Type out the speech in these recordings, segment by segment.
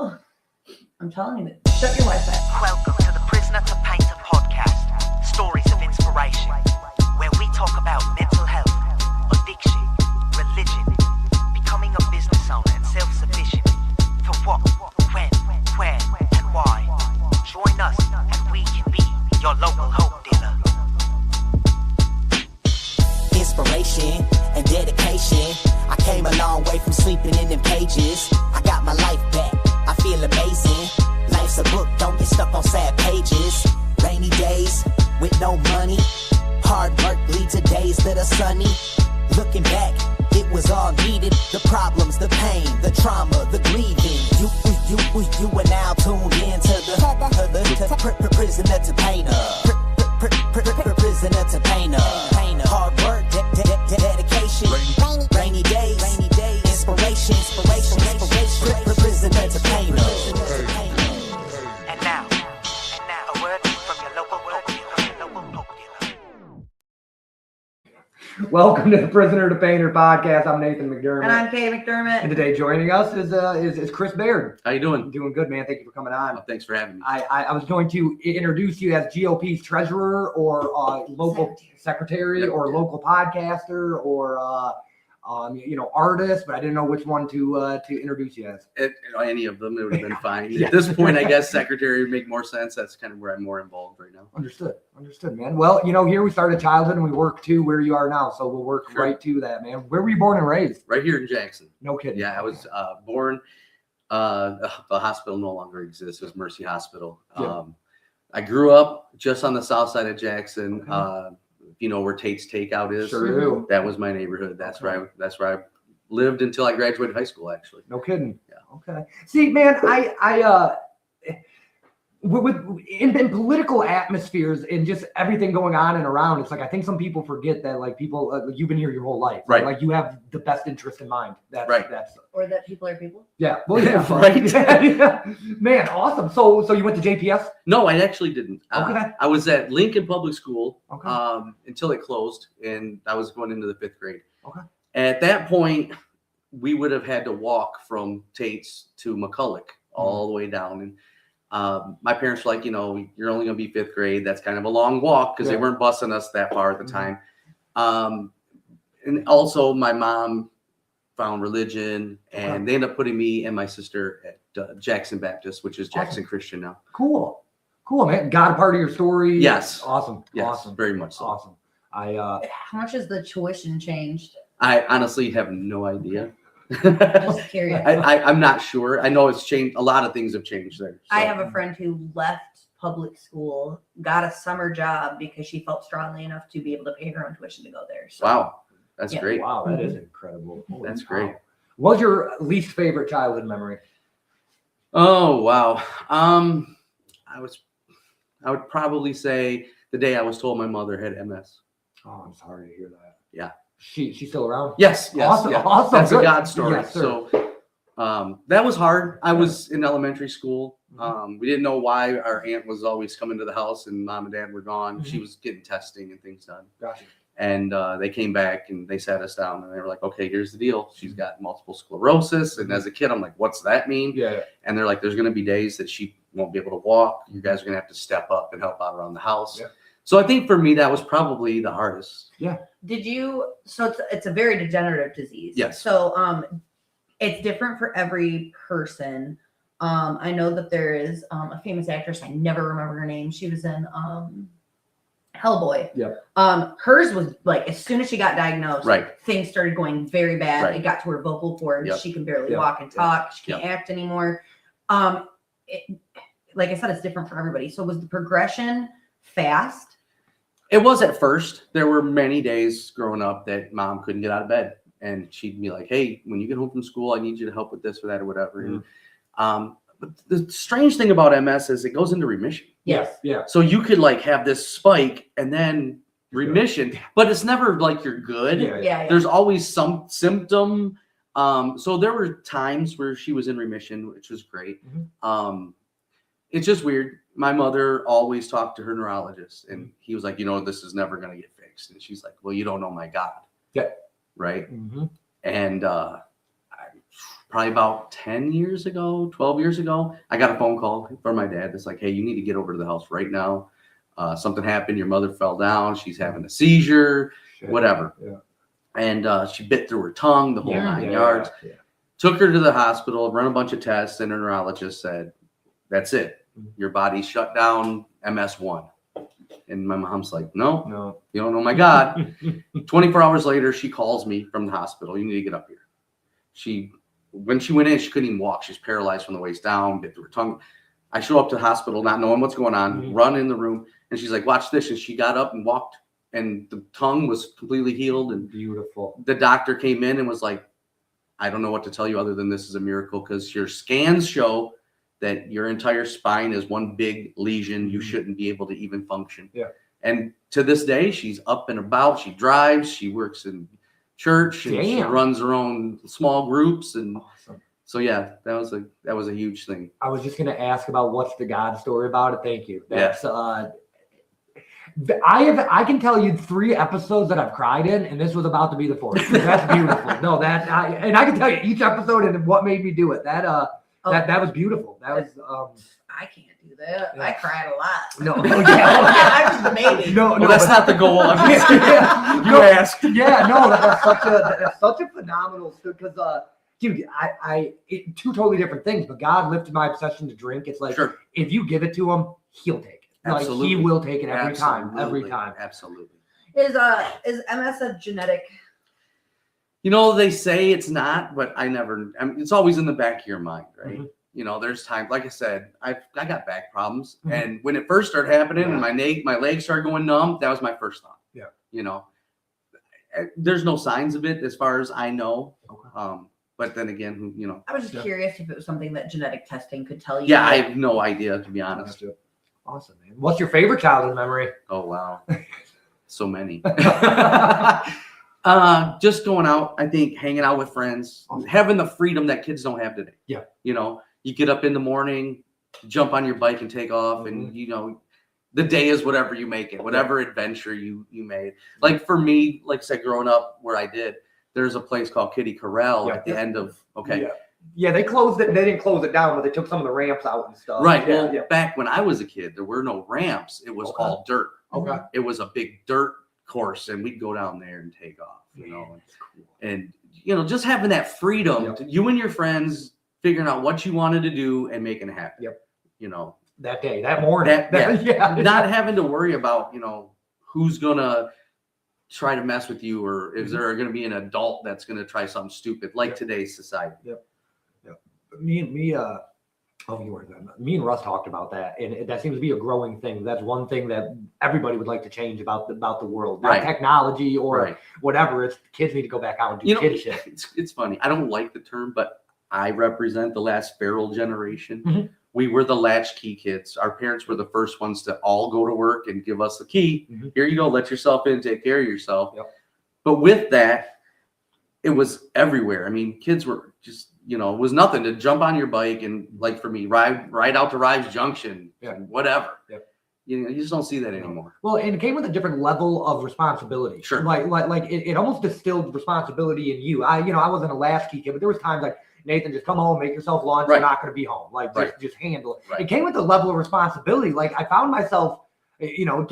Oh, I'm telling you, shut your Wi-Fi. Welcome to the Prisoner2Painter Podcast, stories of inspiration, where we talk about mental health, addiction, religion, becoming a business owner and self-sufficient, for what, when, where, and why. Join us and we can be your local hope dealer. Inspiration and dedication. I came a long way from sleeping in them pages. I got my life back. I feel amazing. Life's a book, don't get stuck on sad pages. Rainy days with no money. Hard work leads to days that are sunny. Looking back, it was all needed. The problems, the pain, the trauma, the grieving. You are now tuned in to the Prisoner2Painter. Prisoner2Painter. Hard work, dedication. Rainy days, inspiration. Prisoner2Painter. And now, a word from your local hope dealer. Welcome to the Prisoner2Painter Podcast. I'm Nathan McDermott. And I'm Kay McDermott. And today joining us is Chris Baird. How you doing? Doing good, man. Thank you for coming on. Oh, thanks for having me. I was going to introduce you as GOP's treasurer or local secretary or local podcaster or artist, but I didn't know which one to introduce you as. Any of them, it would have been fine. Yeah. At this point, I guess secretary would make more sense. That's kind of where I'm more involved right now. Understood, man. Well, here we started childhood and we work to where you are now, so we'll work Sure. right to that, man. Where were you born and raised? Right here in Jackson. No kidding. Yeah, I was born. The hospital no longer exists. It was Mercy Hospital. Yeah. I grew up just on the south side of Jackson. Okay. Where Tate's Takeout is. Sure do. That was my neighborhood. That's Okay. where I lived until I graduated high school. Actually. No kidding. Yeah. Okay. See, man, in political atmospheres and just everything going on and around, it's like I think some people forget that like people you've been here your whole life, Right? Like you have the best interest in mind. That's Right. That's Or that people are people. yeah. Well, yeah, Right. Yeah. Man, awesome. So you went to JPS? No, I actually didn't. Okay. I was at Lincoln Public School Okay. Until it closed, and I was going into the 5th grade. Okay. At that point, we would have had to walk from Tate's to McCulloch all the way down. And my parents were like, you're only going to be 5th grade. That's kind of a long walk because Yeah. they weren't busing us that far at the time. And also, my mom found religion, and they ended up putting me and my sister at Jackson Baptist, which is Jackson Christian now. Cool, man. Got a part of your story? Yes. Awesome. Yes, Awesome. very much so. Awesome. How much has the tuition changed? I honestly have no idea. Just curious. I'm not sure. I know it's changed. A lot of things have changed there. So. I have a friend who left public school, got a summer job because she felt strongly enough to be able to pay her own tuition to go there. So. Wow, that's Yeah. great. Wow, that is incredible. Holy That's cow. great. What's your least favorite childhood memory? Oh wow. I would probably say the day I was told my mother had MS. Oh, I'm sorry to hear that. Yeah. She's still around? Yes. Awesome. Yeah. Awesome. That's Good. a God story. Yes, sir. So that was hard. I was in elementary school. Mhm. We didn't know why our aunt was always coming to the house and mom and dad were gone. Mhm. She was getting testing and things done. Gotcha. And they came back and they sat us down and they were like, okay, here's the deal. She's got multiple sclerosis. And as a kid, I'm like, what's that mean? Yeah. And they're like, there's going to be days that she won't be able to walk. You guys are going to have to step up and help out around the house. Yeah. So I think for me, that was probably the hardest. Did you? So it's a very degenerative disease. Yes. So it's different for every person. I know that there is a famous actress. I never remember her name. She was in Hellboy. Yep. Hers was like as soon as she got diagnosed, Right. things started going very bad. Right. It got to her vocal cords. Yep. She can barely Yep. walk and talk. She can't Yep. act anymore. Like I said, it's different for everybody. So was the progression fast? It was at first. There were many days growing up that mom couldn't get out of bed. And she'd be like, hey, when you get home from school, I need you to help with this or that or whatever. Mhm. And but the strange thing about MS is it goes into remission. Yes. Yeah. So you could like have this spike and then remission, but it's never like you're good. Yeah. There's always some symptom. So there were times where she was in remission, which was great. Mhm. It's just weird. My mother always talked to her neurologist and he was like, this is never going to get fixed. And she's like, well, you don't know my God. Yeah. Right. Mm-hmm. And probably about 10 years ago, 12 years ago, I got a phone call from my dad. It's like, hey, you need to get over to the house right now. Something happened. Your mother fell down. She's having a seizure, whatever. Yeah. And she bit through her tongue, the whole 9 yards. Yeah. Took her to the hospital, run a bunch of tests, and a neurologist said, that's it. Your body's shut down, MS1. And my mom's like, no, you don't know my God. 24 hours later, she calls me from the hospital. You need to get up here. When she went in, she couldn't even walk. She's paralyzed from the waist down, bit through her tongue. I show up to the hospital, not knowing what's going on, run in the room, and she's like, watch this. And she got up and walked, and the tongue was completely healed. And beautiful. The doctor came in and was like, I don't know what to tell you other than this is a miracle, because your scans show that your entire spine is one big lesion. You shouldn't be able to even function. Yeah. And to this day, she's up and about. She drives. She works in church. And she runs her own small groups. And so, yeah, that was a huge thing. I was just going to ask about what's the God story about it. Thank you. That's I can tell you 3 episodes that I've cried in, and this was about to be the 4th. That's beautiful. No, and I can tell you each episode and what made me do it. That was beautiful. That was I can't do that. Yeah. I cried a lot. No, I was a baby. No, that's not the goal. You asked. Yeah, no, that's such a phenomenal story, because dude, two totally different things. But God lifted my obsession to drink. It's like, if you give it to him, he'll take it. Absolutely. Like, he will take it every time. Absolutely. Is MS a genetic? You know, they say it's not, but it's always in the back of your mind, right? Mm-hmm. You know, there's times, like I said, I got back problems. Mm-hmm. And when it first started happening and my legs started going numb, that was my first thought. Yeah. You know, there's no signs of it as far as I know. Okay. But then again, you know. I was just curious if it was something that genetic testing could tell you. Yeah, I have no idea, to be honest. Awesome, man. What's your favorite childhood memory? Oh, wow. So many. Just going out, I think, hanging out with friends, having the freedom that kids don't have today. Yeah. You know, you get up in the morning, jump on your bike and take off, and, you know, the day is whatever you make it, whatever adventure you made. Like for me, like I said, growing up where I did, there's a place called Kitty Corral at the end of, Yeah, they closed it. They didn't close it down, but they took some of the ramps out and stuff. Right. Well, back when I was a kid, there were no ramps. It was all dirt. Okay. It was a big dirt course, and we'd go down there and take off, you know. And, you know, just having that freedom to you and your friends figuring out what you wanted to do and making it happen. Yep. You know. That day, that morning. Not having to worry about, you know, who's going to try to mess with you, or is there going to be an adult that's going to try something stupid like today's society. Me and Russ talked about that, and that seems to be a growing thing. That's one thing that everybody would like to change about the world, not technology or whatever. It's kids need to go back out and do kid shit. It's funny. I don't like the term, but I represent the last feral generation. Mm-hmm. We were the latchkey kids. Our parents were the first ones to all go to work and give us the key. Mm-hmm. Here you go. Let yourself in. Take care of yourself. Yep. But with that, it was everywhere. I mean, kids were just, you know, it was nothing to jump on your bike and, like for me, ride out to Rives Junction and whatever. Yep. You know, you just don't see that anymore. Well, and it came with a different level of responsibility. Sure. Like it almost distilled responsibility in you. I wasn't a latchkey kid, but there was times like, Nathan, just come home, make yourself lunch. You're not going to be home. Like, just handle it. Right. It came with a level of responsibility. Like, I found myself, you know,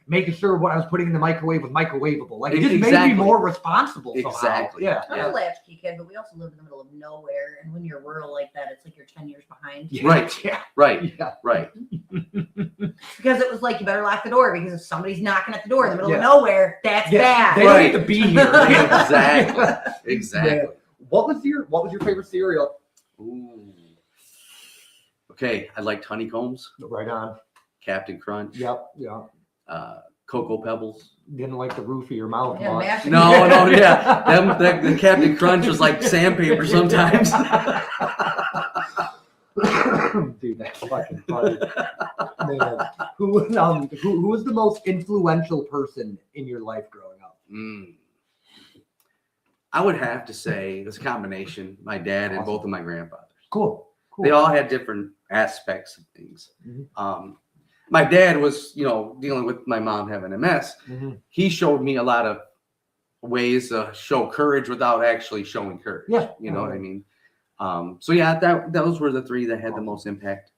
making sure what I was putting in the microwave was microwavable. Like, it just made me more responsible somehow. Exactly. Yeah. I'm a latchkey kid, but we also live in the middle of nowhere. And when you're rural like that, it's like you're 10 years behind. Yeah. Right. Yeah. Right. Yeah. Right. Because it was like, you better lock the door, because if somebody's knocking at the door in the middle of nowhere, that's bad. They don't need to be here. Exactly. Exactly. Yeah. What was your favorite cereal? Ooh. Okay, I liked Honeycombs. Right on. Captain Crunch. Yep. Yeah. Cocoa Pebbles. Didn't like the roof of your mouth. Yeah, no, yeah. The Captain Crunch was like sandpaper sometimes. Dude, that's fucking funny. Man, who was the most influential person in your life growing up? I would have to say it's a combination. My dad and both of my grandfathers. Cool. They all had different aspects of things. Mm-hmm. My dad was, you know, dealing with my mom having MS. Mm-hmm. He showed me a lot of ways to show courage without actually showing courage. Yeah. You know what I mean? So yeah, those were the three that had the most impact.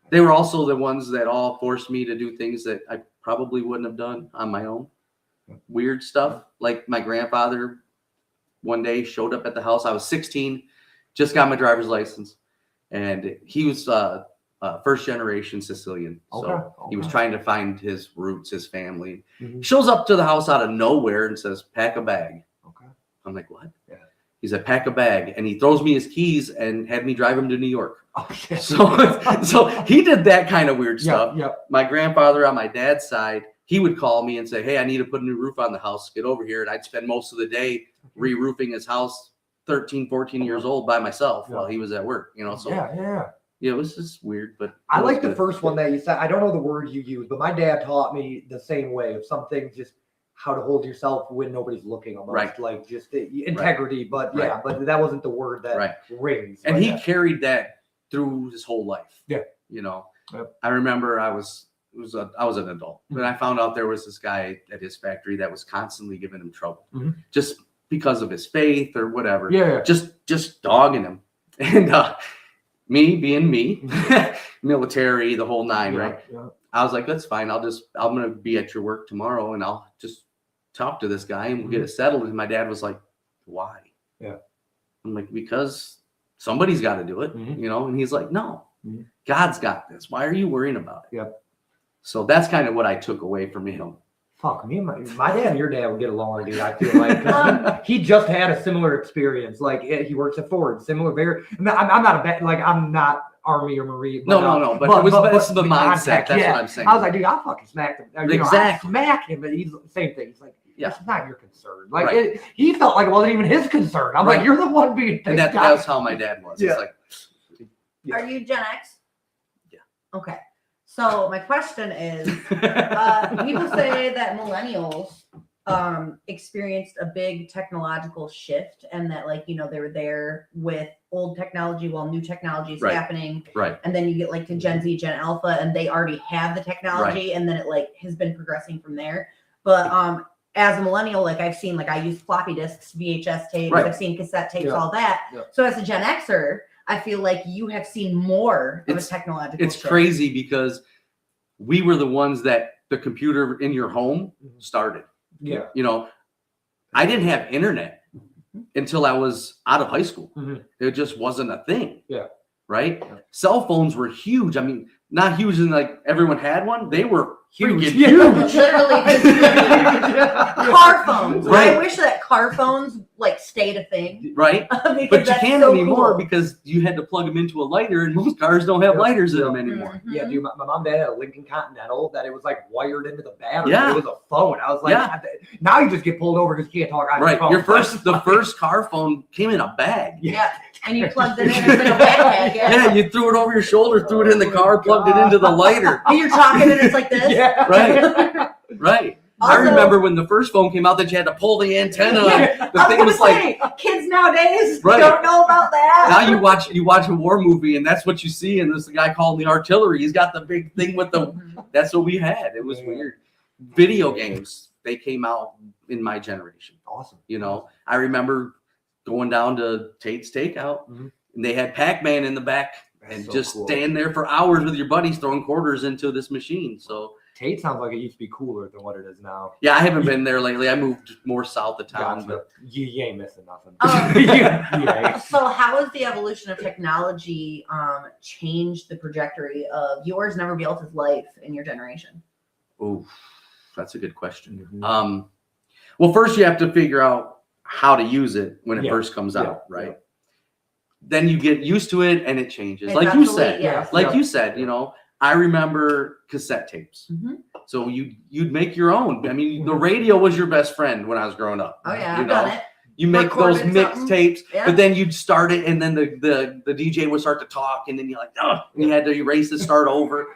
They were also the ones that all forced me to do things that I probably wouldn't have done on my own. Weird stuff. Like my grandfather one day showed up at the house. I was 16, just got my driver's license, and he was first generation Sicilian. So he was trying to find his roots, his family. Shows up to the house out of nowhere and says, "Pack a bag." I'm like, "What?" Yeah. He said, "Pack a bag," and he throws me his keys and had me drive him to New York. So he did that kind of weird stuff. My grandfather on my dad's side, he would call me and say, "Hey, I need to put a new roof on the house. Get over here." And I'd spend most of the day re-roofing his house, 13, 14 years old by myself while he was at work. So it was just weird. But I like the first one that you said. I don't know the word you used, but my dad taught me the same way of something, just how to hold yourself when nobody's looking, almost like just the integrity. But but that wasn't the word that rings. And he carried that through his whole life. I remember I was an adult, but I found out there was this guy at his factory that was constantly giving him trouble, just because of his faith or whatever. Just dogging him. And me being me, military, the whole nine, right? I was like, "That's fine. I'm gonna be at your work tomorrow, and I'll just talk to this guy and we'll get it settled." And my dad was like, "Why?" I'm like, "Because somebody's got to do it, And he's like, "No, God's got this. Why are you worrying about it?" So that's kind of what I took away from him. Fuck, me and my dad and your dad would get along, dude. I feel like he just had a similar experience. Like he works at Ford, similar. I'm not a bad, like I'm not Army or Marine. But it's the mindset. That's what I'm saying. I was like, dude, I'll fucking smack him. Exactly. I smack him, but he's the same thing. He's like, it's not your concern. Like he felt like it wasn't even his concern. I'm like, you're the one being. And that's how my dad was. It's like, are you Gen X? Yeah. Okay. So my question is, people say that millennials experienced a big technological shift, and that they were there with old technology while new technology is happening. Right. And then you get to Gen Z, Gen Alpha, and they already have the technology, and then it has been progressing from there. But as a millennial, I've seen, I use floppy disks, VHS tapes, I've seen cassette tapes, all that. So as a Gen Xer, I feel like you have seen more of a technological shift. Crazy because we were the ones that the computer in your home started. I didn't have internet until I was out of high school. It just wasn't a thing. Right? Cell phones were huge. I mean, not huge in everyone had one. They were huge. Literally car phones. Right. I wish that car phones stayed a thing. Right. But you can't anymore because you had to plug them into a lighter, and most cars don't have lighters in them anymore. Yeah, dude. My mom and dad had a Lincoln Continental that it was wired into the battery. It was a phone. I was like, now you just get pulled over because you can't talk on your phone. The first car phone came in a bag. Yeah. And you plugged it in as a backpack. Yeah, you threw it over your shoulder, threw it in the car, plugged it into the lighter. And you're talking and it's like this. Yeah. Right. Also, I remember when the first phone came out that you had to pull the antenna. The thing was kids nowadays don't know about that. Now you watch a war movie and that's what you see. And there's a guy called the artillery. He's got the big thing with the. That's what we had. It was weird. Video games, they came out in my generation. Awesome. I remember going down to Tate's Takeout, and they had Pac-Man in the back, and so just stand there for hours with your buddies throwing quarters into this machine. So Tate sounds like it used to be cooler than what it is now. Yeah, I haven't been there lately. I moved more south of town. But you ain't missing nothing. So how has the evolution of technology changed the trajectory of yours, Never Be Else's life in your generation? Oh, that's a good question. Well, first you have to figure out how to use it when it first comes out, right? Then you get used to it and it changes. You said, you said, I remember cassette tapes. So you'd make your own. I mean, the radio was your best friend when I was growing up. Oh yeah, I've done it. You make those mixed tapes, but then you'd start it, and then the DJ would start to talk, and then you're like, oh, and you had to erase it, start over.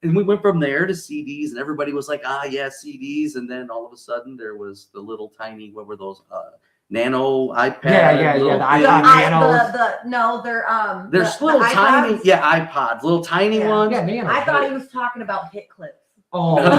And we went from there to CDs, and everybody was like, CDs. And then all of a sudden there was the little tiny, what were those? Nano iPad. The iPad Nanos. There's little tiny, iPods, little tiny ones. Yeah, Nano. I thought he was talking about hit clips. Oh, the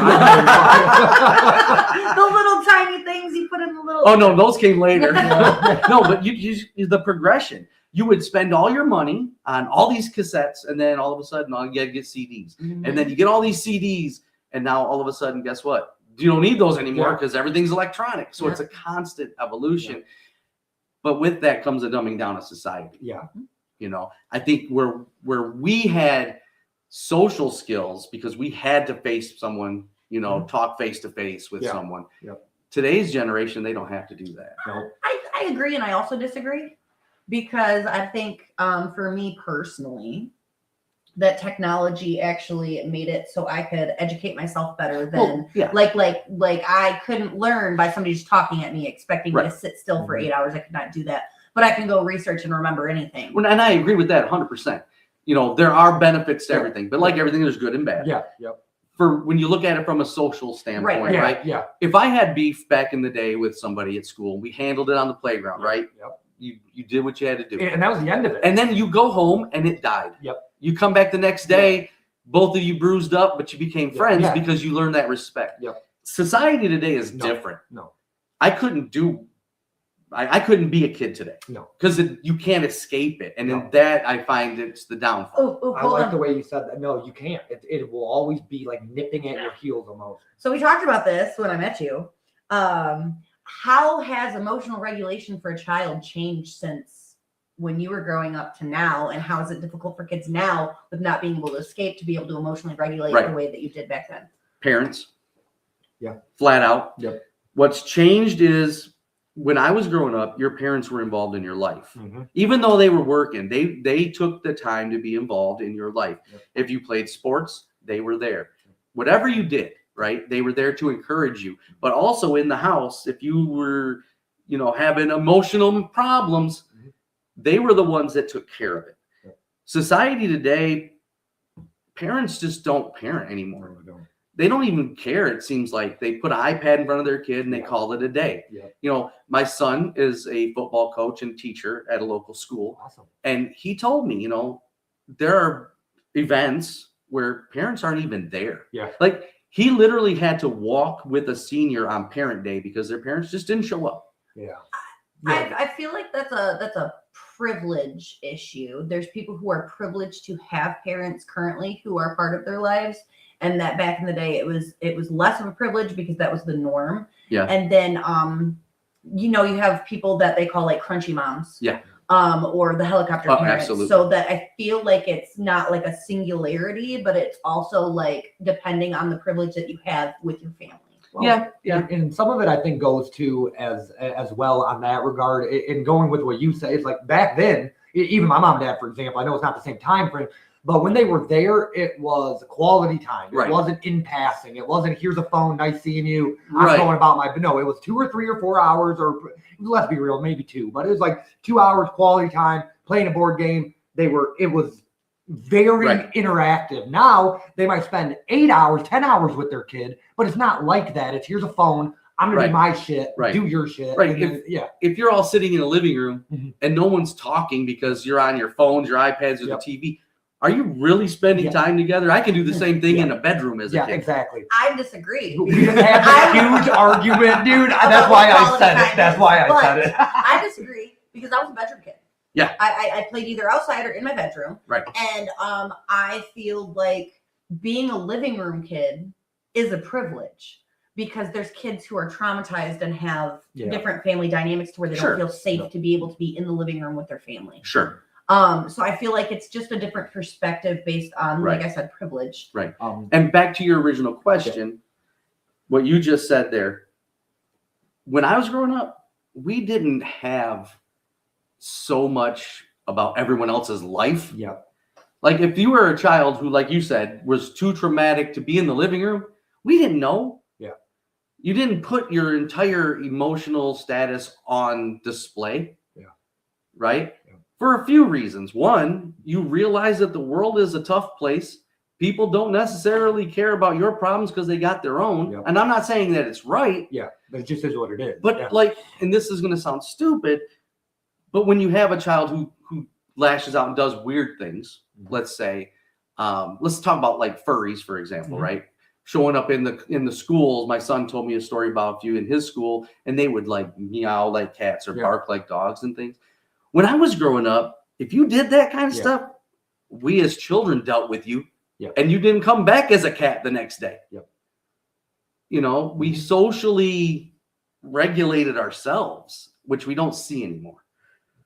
little tiny things you put in the little. Oh no, those came later. No, but you the progression. You would spend all your money on all these cassettes, and then all of a sudden, you got to get CDs. Mm-hmm. And then you get all these CDs, and now all of a sudden, guess what? You don't need those anymore because everything's electronic. So it's a constant evolution. Yeah. But with that comes a dumbing down of society. Yeah. You know, I think where we had social skills because we had to face someone, you know, talk face to face with someone. Yep. Today's generation, they don't have to do that. No. I agree, and I also disagree because I think for me personally, that technology actually made it so I could educate myself better than like I couldn't learn by somebody just talking at me, expecting me to sit still for 8 hours. I could not do that, but I can go research and remember anything. Well, and I agree with that 100%. You know, there are benefits to everything, but like everything, there's good and bad. Yeah. Yep. For when you look at it from a social standpoint, right? Yeah. If I had beef back in the day with somebody at school, we handled it on the playground, right? Yep. You did what you had to do. And that was the end of it. And then you go home and it died. Yep. You come back the next day, both of you bruised up, but you became friends because you learned that respect. Yep. Society today is different. No. I couldn't be a kid today. No. Because you can't escape it. And in that, I find it's the downfall. I like the way you said that. No, you can't. It will always be like nipping at your heels almost. So we talked about this when I met you. How has emotional regulation for a child changed since when you were growing up to now, and how is it difficult for kids now with not being able to escape to be able to emotionally regulate the way that you did back then? Parents. Yeah. Flat out. Yep. What's changed is when I was growing up, your parents were involved in your life. Mm-hmm. Even though they were working, they took the time to be involved in your life. Yep. If you played sports, they were there. Whatever you did, right? They were there to encourage you. But also in the house, if you were, you know, having emotional problems, they were the ones that took care of it. Yep. Society today, parents just don't parent anymore. They don't even care. It seems like they put an iPad in front of their kid and they call it a day. Yep. You know, my son is a football coach and teacher at a local school. Awesome. And he told me, you know, there are events where parents aren't even there. Yeah. Like he literally had to walk with a senior on parent day because their parents just didn't show up. Yeah. I feel like that's a privilege issue. There's people who are privileged to have parents currently who are part of their lives, and that back in the day it was less of a privilege because that was the norm. Yeah. And then you know, you have people that they call like crunchy moms. Yeah. Or the helicopter parents. Absolutely. So that I feel like it's not like a singularity, but it's also like depending on the privilege that you have with your family. Well, and some of it I think goes to as well on that regard. And going with what you say, it's like back then, even my mom and dad, for example, I know it's not the same time frame, but when they were there, it was quality time. It wasn't in passing. It wasn't here's a phone, nice seeing you. I'm going about my. No, it was 2 or 3 or 4 hours, or let's be real, maybe 2. But it was like 2 hours quality time playing a board game. It was very interactive. Now they might spend 8 hours, 10 hours with their kid, but it's not like that. It's here's a phone. I'm gonna do my shit, do your shit. Right. Then, if you're all sitting in a living room and no one's talking because you're on your phones, your iPads, or the TV, are you really spending time together? I can do the same thing in a bedroom as a kid. Yeah, exactly. I disagree. We had a huge argument, dude. That's why I said it. That's why I said it. I disagree because I was a bedroom kid. Yeah. I played either outside or in my bedroom. Right. And I feel like being a living room kid is a privilege because there's kids who are traumatized and have different family dynamics to where they don't feel safe to be able to be in the living room with their family. Sure. So I feel like it's just a different perspective based on, like I said, privilege. Right. And back to your original question, what you just said there, when I was growing up, we didn't have so much about everyone else's life. Yeah. Like if you were a child who, like you said, was too traumatic to be in the living room, we didn't know. Yeah. You didn't put your entire emotional status on display. Yeah. Right? Yeah. For a few reasons. One, you realize that the world is a tough place. People don't necessarily care about your problems because they got their own. Yep. And I'm not saying that it's right. Yeah. But it just is what it is. But like, and this is going to sound stupid, but when you have a child who lashes out and does weird things, let's say, let's talk about like furries, for example, right? Showing up in the schools. My son told me a story about a few in his school, and they would like meow like cats or bark like dogs and things. When I was growing up, if you did that kind of stuff, we as children dealt with you, and you didn't come back as a cat the next day. You know, we socially regulated ourselves, which we don't see anymore.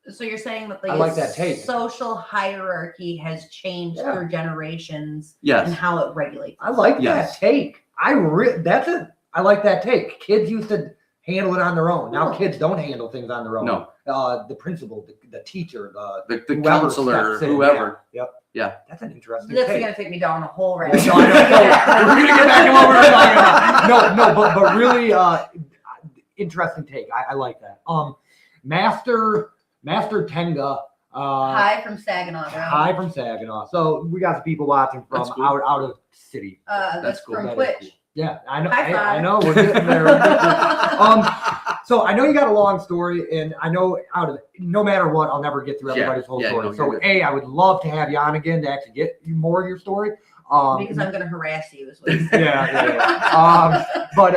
So you're saying that I like that take. social hierarchy has changed through generations Yes. and how it regulates. I like that take. I like that take. Kids used to handle it on their own. Now kids don't handle things on their own. No. The principal, the teacher, The whoever counselor, steps in. whoever. Yeah. That's an interesting This is take. going to take me down a whole No, rabbit I hole. know. We're gonna get back to what we're talking about. But really, interesting take. I like that. Master Tenga. Hi from Saginaw. Bro. Hi from Saginaw. So we got some people watching from That's cool. out of city. That's cool. from That is Twitch. cool. Yeah, I know. High five. I know. We're getting there. So I know you got a long story, and I know no matter what, I'll never get through everybody's whole story. No, So I would love to have you on again to actually get you more of your story. Because I'm going to harass you. Is what you're saying. But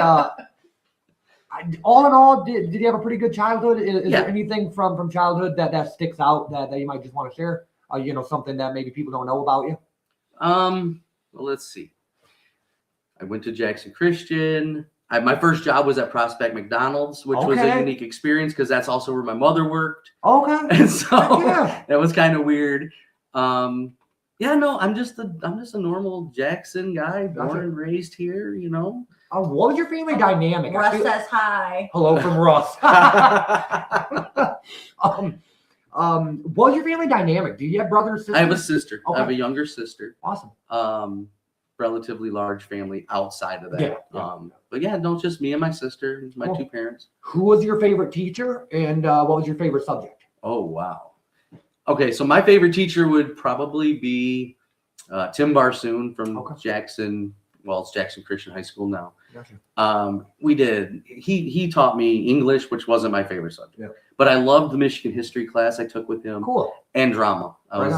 all in all, did you have a pretty good childhood? Is there anything from childhood that sticks out that you might just want to share? Something that maybe people don't know about you? Well, let's see. I went to Jackson Christian. My first job was at Prospect McDonald's, which was a unique experience because that's also where my mother worked. Okay. And so that was kind of weird. I'm just a normal Jackson guy, born and raised here, What was your family dynamic? Russ says hi. Hello from Russ. What was your family dynamic? Do you have brothers, sisters? I have a sister. Okay. I have a younger sister. Awesome. Relatively large family outside of that. Yeah. But no, just me and my sister, and my two parents. Who was your favorite teacher, and what was your favorite subject? Oh, wow. Okay, so my favorite teacher would probably be Tim Barsoon from Jackson. Well, it's Jackson Christian High School now. Gotcha. He taught me English, which wasn't my favorite subject. Yeah. But I loved the Michigan history class I took with him. Cool. And drama. I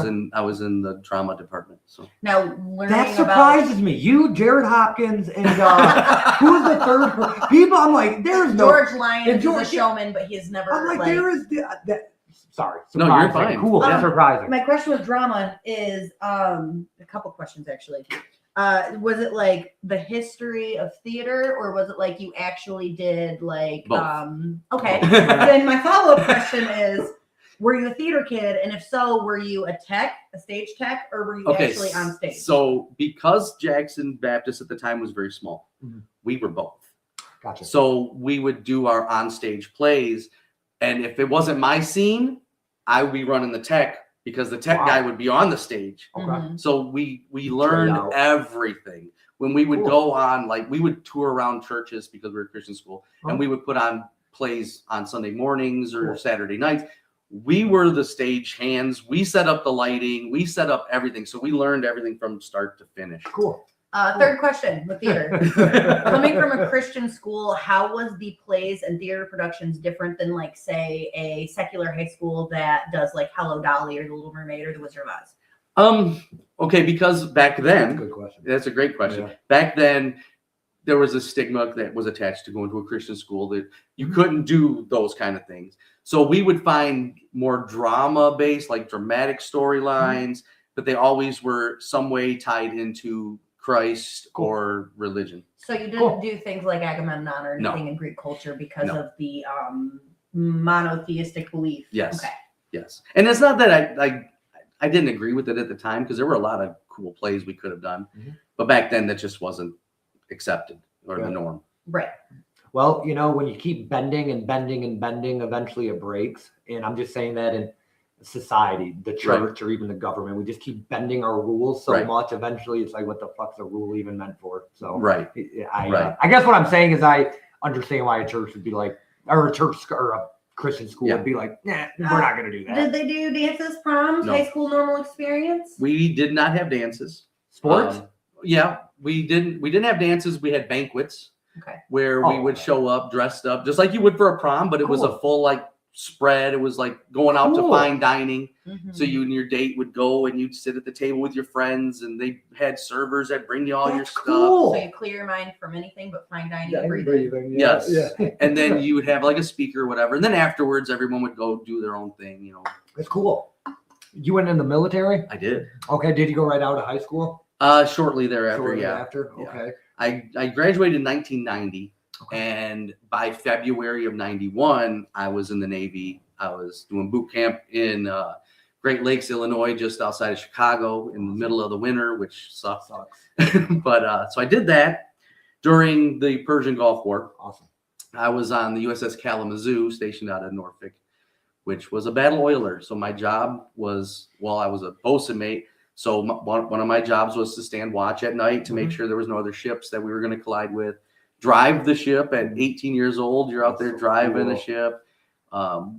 was in the drama department. So now learning that surprises me. You, Jared Hopkins, and who's the third people? I'm like, there's no George Lyons is a showman, but he's never. I'm like there is that. Sorry. No, you're fine. Cool. That's surprising. My question with drama is a couple questions actually. Was it like the history of theater, or was it like you actually did like both. Okay. Then my follow-up question is, were you a theater kid? And if so, were you a stage tech, or were you actually on stage? So because Jackson Baptist at the time was very small, we were both. Gotcha. So we would do our on-stage plays, and if it wasn't my scene, I would be running the tech, because the tech guy would be on the stage. Okay. So we learned everything. When we would go on, like we would tour around churches because we were a Christian school, and we would put on plays on Sunday mornings or Saturday nights. We were the stage hands. We set up the lighting. We set up everything. So we learned everything from start to finish. Cool. Third question with theater. Coming from a Christian school, how was the plays and theater productions different than, like, say, a secular high school that does like Hello Dolly or The Little Mermaid or The Wizard of Oz? Okay, because back then, That's a good question. That's a great question. Yeah. Back then, there was a stigma that was attached to going to a Christian school that you couldn't do those kind of things. So we would find more drama-based, like dramatic storylines, but they always were some way tied into Christ or religion. So you didn't do things like Agamemnon or anything in Greek culture because of the monotheistic belief? Yes. Okay. Yes. And it's not that I didn't agree with it at the time, because there were a lot of cool plays we could have done. But back then, that just wasn't accepted or the norm. Right. Well, when you keep bending and bending and bending, eventually it breaks. And I'm just saying that in society, the church, or even the government, we just keep bending our rules so much. Eventually, it's like, what the fuck's a rule even meant for? So, I guess what I'm saying is I understand why a church would be like, or a church or a Christian school would be like, nah, we're not going to do that. Did they do dances, proms, high school normal experience? We did not have dances. Sports? We didn't have dances. We had banquets. Okay. Where we would show up dressed up just like you would for a prom, but it was a full like spread. It was like going out to fine dining. Mm-hmm. So you and your date would go and you'd sit at the table with your friends, and they had servers that bring you all your stuff. So you clear your mind from anything but fine dining and breathing. Yes. And then you would have like a speaker or whatever. And then afterwards, everyone would go do their own thing, you know. That's cool. You went in the military? I did. Okay. Did you go right out of high school? Shortly thereafter, Okay. I graduated in 1990. Okay. And by February of 91, I was in the Navy. I was doing boot camp in Great Lakes, Illinois, just outside of Chicago in the middle of the winter, which sucks. But so I did that during the Persian Gulf War. Awesome. I was on the USS Kalamazoo, stationed out of Norfolk, which was a battle oiler. So my job was, I was a bosun mate. So one of my jobs was to stand watch at night to make sure there was no other ships that we were going to collide with. Drive the ship at 18 years old. You're out there driving a ship.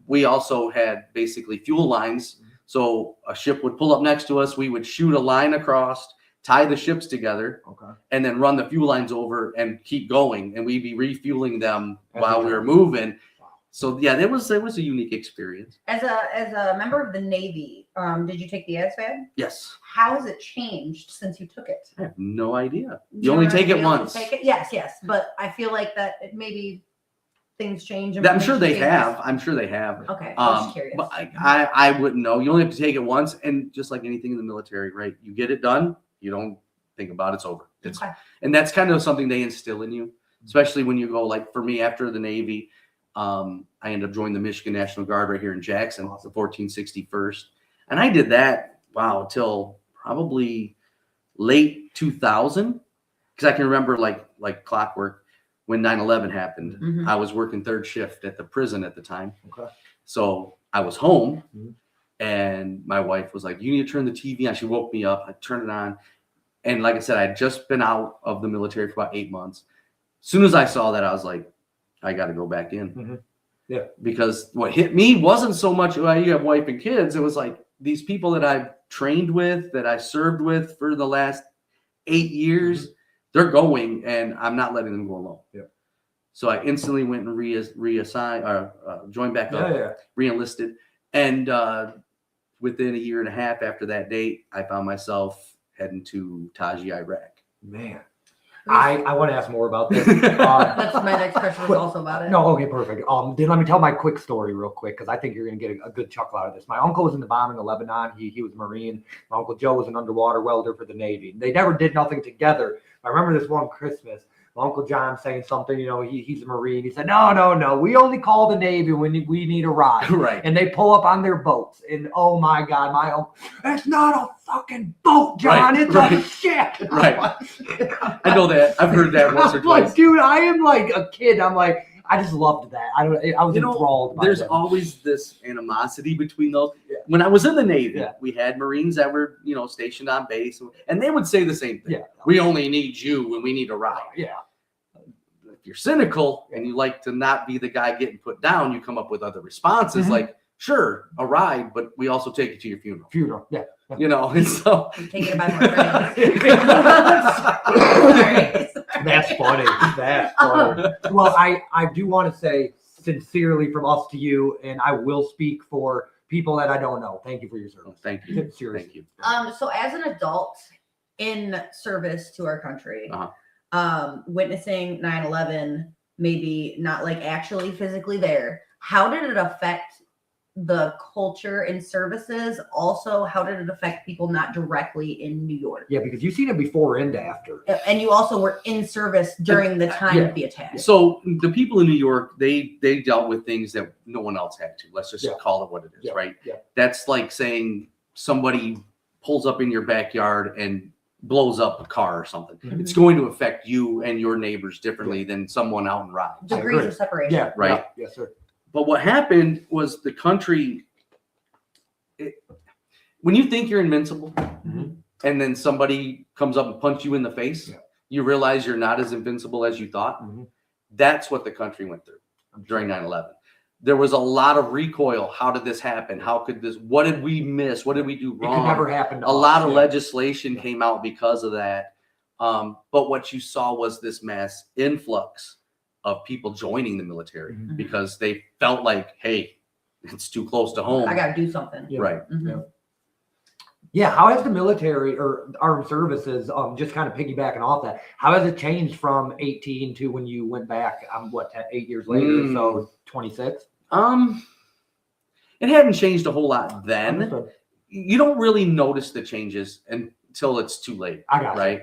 We also had basically fuel lines. So a ship would pull up next to us. We would shoot a line across, tie the ships together, and then run the fuel lines over and keep going. And we'd be refueling them while we were moving. So yeah, it was a unique experience. As a member of the Navy, did you take the SFAD? Yes. How has it changed since you took it? I have no idea. You only take it once. Yes, but I feel like that maybe things change. I'm sure they have. Okay, I was curious. But I wouldn't know. You only have to take it once, and just like anything in the military, right? You get it done. You don't think about it, it's over. And that's kind of something they instill in you, especially when you go, like for me, after the Navy. I ended up joining the Michigan National Guard right here in Jackson, the 1461st. And I did that, till probably late 2000. Because I can remember like clockwork when 9/11 happened. Mm-hmm. I was working third shift at the prison at the time. Okay. So I was home and my wife was like, you need to turn the TV on. She woke me up. I turned it on. And like I said, I'd just been out of the military for about 8 months. As soon as I saw that, I was like, I got to go back in. Mm-hmm. Yeah. Because what hit me wasn't so much, you have wife and kids. It was like these people that I've trained with, that I served with for the last 8 years, they're going and I'm not letting them go alone. Yeah. So I instantly went and joined back up, re-enlisted. And within a year and a half after that date, I found myself heading to Taji, Iraq. Man. I want to ask more about this. That's my next question was also about it. No, okay, perfect. Then let me tell my quick story real quick, because I think you're going to get a good chuckle out of this. My uncle was in the bombing of Lebanon. He was a Marine. My Uncle Joe was an underwater welder for the Navy. They never did nothing together. I remember this one Christmas, my Uncle John saying something, he's a Marine. He said, no, we only call the Navy when we need a ride. Right. And they pull up on their boats. And oh my God, my uncle, it's not a fucking boat, John. It's a ship. Right. I know that. I've heard that once or twice. Like, dude, I am like a kid. I'm like, I just loved that. I was enthralled by there's them. always this animosity between those. Yeah. When I was in the Navy, Yeah. we had Marines that were, stationed on base, and they would say the same thing. Yeah. We only need you when we need a ride. Yeah. If you're cynical and you like to not be the guy getting put down, you come up with other responses like, sure, a ride, but we also take you to your funeral. Yeah. And so I'm taking it by my friends. That's funny. That's funny. Well, I do want to say sincerely from us to you, and I will speak for people that I don't know. Thank you for your service. Thank you. Seriously. Thank you. So as an adult in service to our country, witnessing 9/11, maybe not like actually physically there, how did it affect the culture and services? Also, how did it affect people not directly in New York? Yeah, because you've seen it before and after. And you also were in service during the time of the attack. So the people in New York, they dealt with things that no one else had to. Let's just call it what it is, right? Yeah. That's like saying somebody pulls up in your backyard and blows up a car or something. Mm-hmm. It's going to affect you and your neighbors differently than someone out in rides. Degrees of separation. Yeah. Right. Yeah. Yes, sir. But what happened was the country, when you think you're invincible and then somebody comes up and punches you in the face, you realize you're not as invincible as you thought. That's what the country went through during 9/11. There was a lot of recoil. How did this happen? How could this, what did we miss? What did we do wrong? It could never happen to a us. lot of legislation came out because of that. But what you saw was this mass influx of people joining the military because they felt like, hey, it's too close to home. I got to do something. Yeah. Right. Mhm. Yeah, how has the military or armed services, just kind of piggybacking off that, how has it changed from 18 to when you went back, 8 years later, so 26? It hadn't changed a whole lot then. Understood. You don't really notice the changes until it's too late. I got you. Right?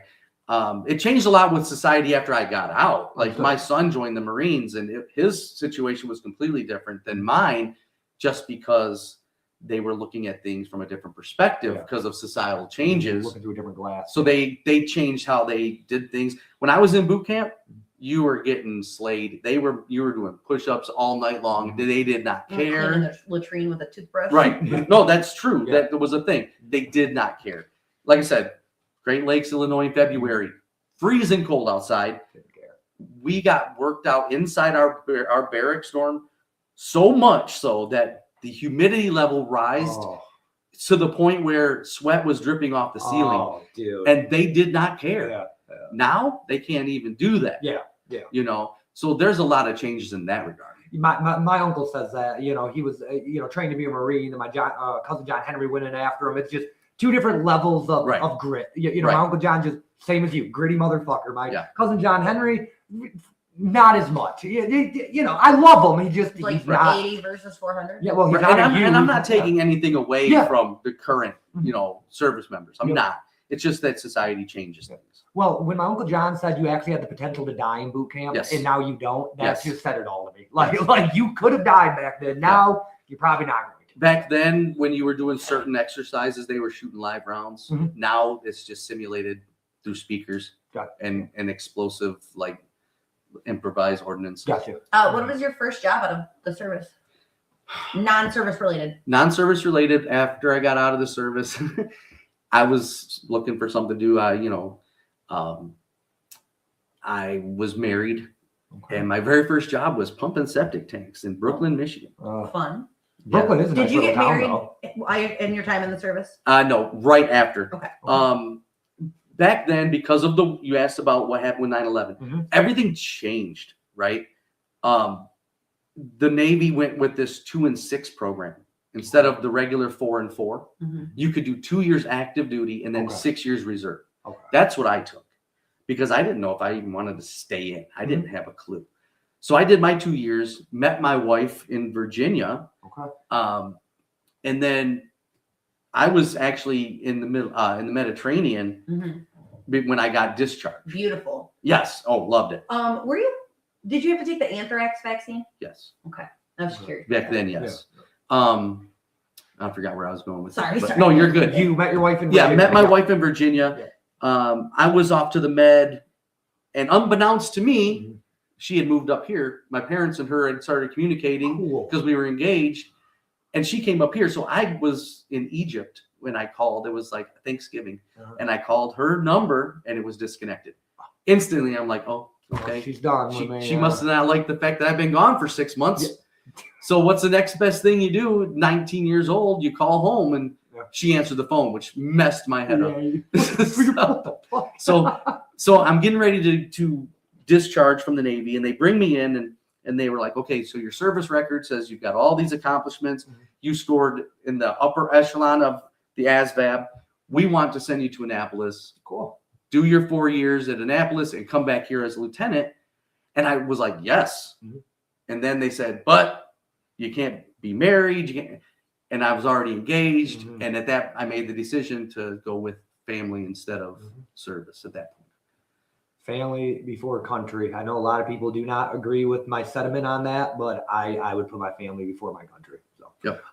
It changed a lot with society after I got out. Like Understood. my son joined the Marines, and his situation was completely different than mine, just because they were looking at things from a different perspective because of societal changes. Looking through a different glass. So they changed how they did things. When I was in boot camp, you were getting slayed. You were doing push-ups all night long. They did not Cleaning care. the latrine with a toothbrush. Right. No, that's true. Yeah. That was a thing. They did not care. Like I said, Great Lakes, Illinois in February, freezing cold outside. Didn't care. We got worked out inside our barracks dorm, so much so that the humidity level rised to the point where sweat was dripping off the ceiling. Oh, dude. And they did not care. Yeah. Now they can't even do that. Yeah. So there's a lot of changes in that regard. My uncle says that, he was, trained to be a Marine, and my cousin John Henry went in after him. It's just two different levels of grit. My Uncle John, just same as you, gritty motherfucker. My cousin John Henry, not as much. I love him. He's Like not 80 versus 400. Yeah, well, he's Right. not And I'm not taking anything away Yeah. from the current, service members. I'm not. It's just that society changes things. Well, when my Uncle John said you actually had the potential to die in boot camp, Yes. and now you don't, that Yes. just said it all to me. Like you could have died back then. Now you're probably not going to. Back then, when you were doing certain exercises, they were shooting live rounds. Mhm. Now it's just simulated through speakers Got and explosive, like improvised ordnance. Gotcha. What was your first job out of the service? Non-service related. Non-service related. After I got out of the service, I was looking for something to do. I was married, Okay. and my very first job was pumping septic tanks in Brooklyn, Michigan. Fun. Brooklyn is a Did nice you little get town, married though. in your time in the service? No, right after. Okay. Back then, because of you asked about what happened with 9/11, Mhm. everything changed, right? The Navy went with this 2 and 6 program instead of the regular 4 and 4. Mhm. You could do 2 years active duty and then Okay. 6 years reserve. Okay. That's what I took because I didn't know if I even wanted to stay in. I didn't have a clue. So I did my 2 years, met my wife in Virginia, Okay. and then I was actually in the Mediterranean Mhm. when I got discharged. Beautiful. Yes. Oh, loved it. Did you have to take the anthrax vaccine? Yes. Okay. I was just curious. Back then, yes. I forgot where I was going with Sorry, that. sorry. No, you're good. You met your wife in Yeah, Virginia. met my wife in Virginia. I was off to the Med, and unbeknownst to me, Mhm. she had moved up here. My parents and her had started communicating Cool. because we were engaged, and she came up here. So I was in Egypt when I called. It was like Thanksgiving, and I called her number, and it was disconnected. Instantly, I'm like, oh, okay. She's done. with me, She must have not liked the fact that I've been gone for 6 months. Yeah. So what's the next best thing you do? 19 years old, you call home, and Yeah. she answered the phone, which messed my head up. What the fuck? So I'm getting ready to discharge from the Navy, and they bring me in, and they were like, okay, so your service record says you've got all these accomplishments. You scored in the upper echelon of the ASVAB. We want to send you to Annapolis. Cool. Do your 4 years at Annapolis and come back here as a lieutenant. And I was like, yes. Mhm. And then they said, but you can't be married. You can't. And I was already engaged. Mhm. And at that, I made the decision to go with family instead of service at that point. Family before country. I know a lot of people do not agree with my sentiment on that, but I would put my family before my country. So, Yep.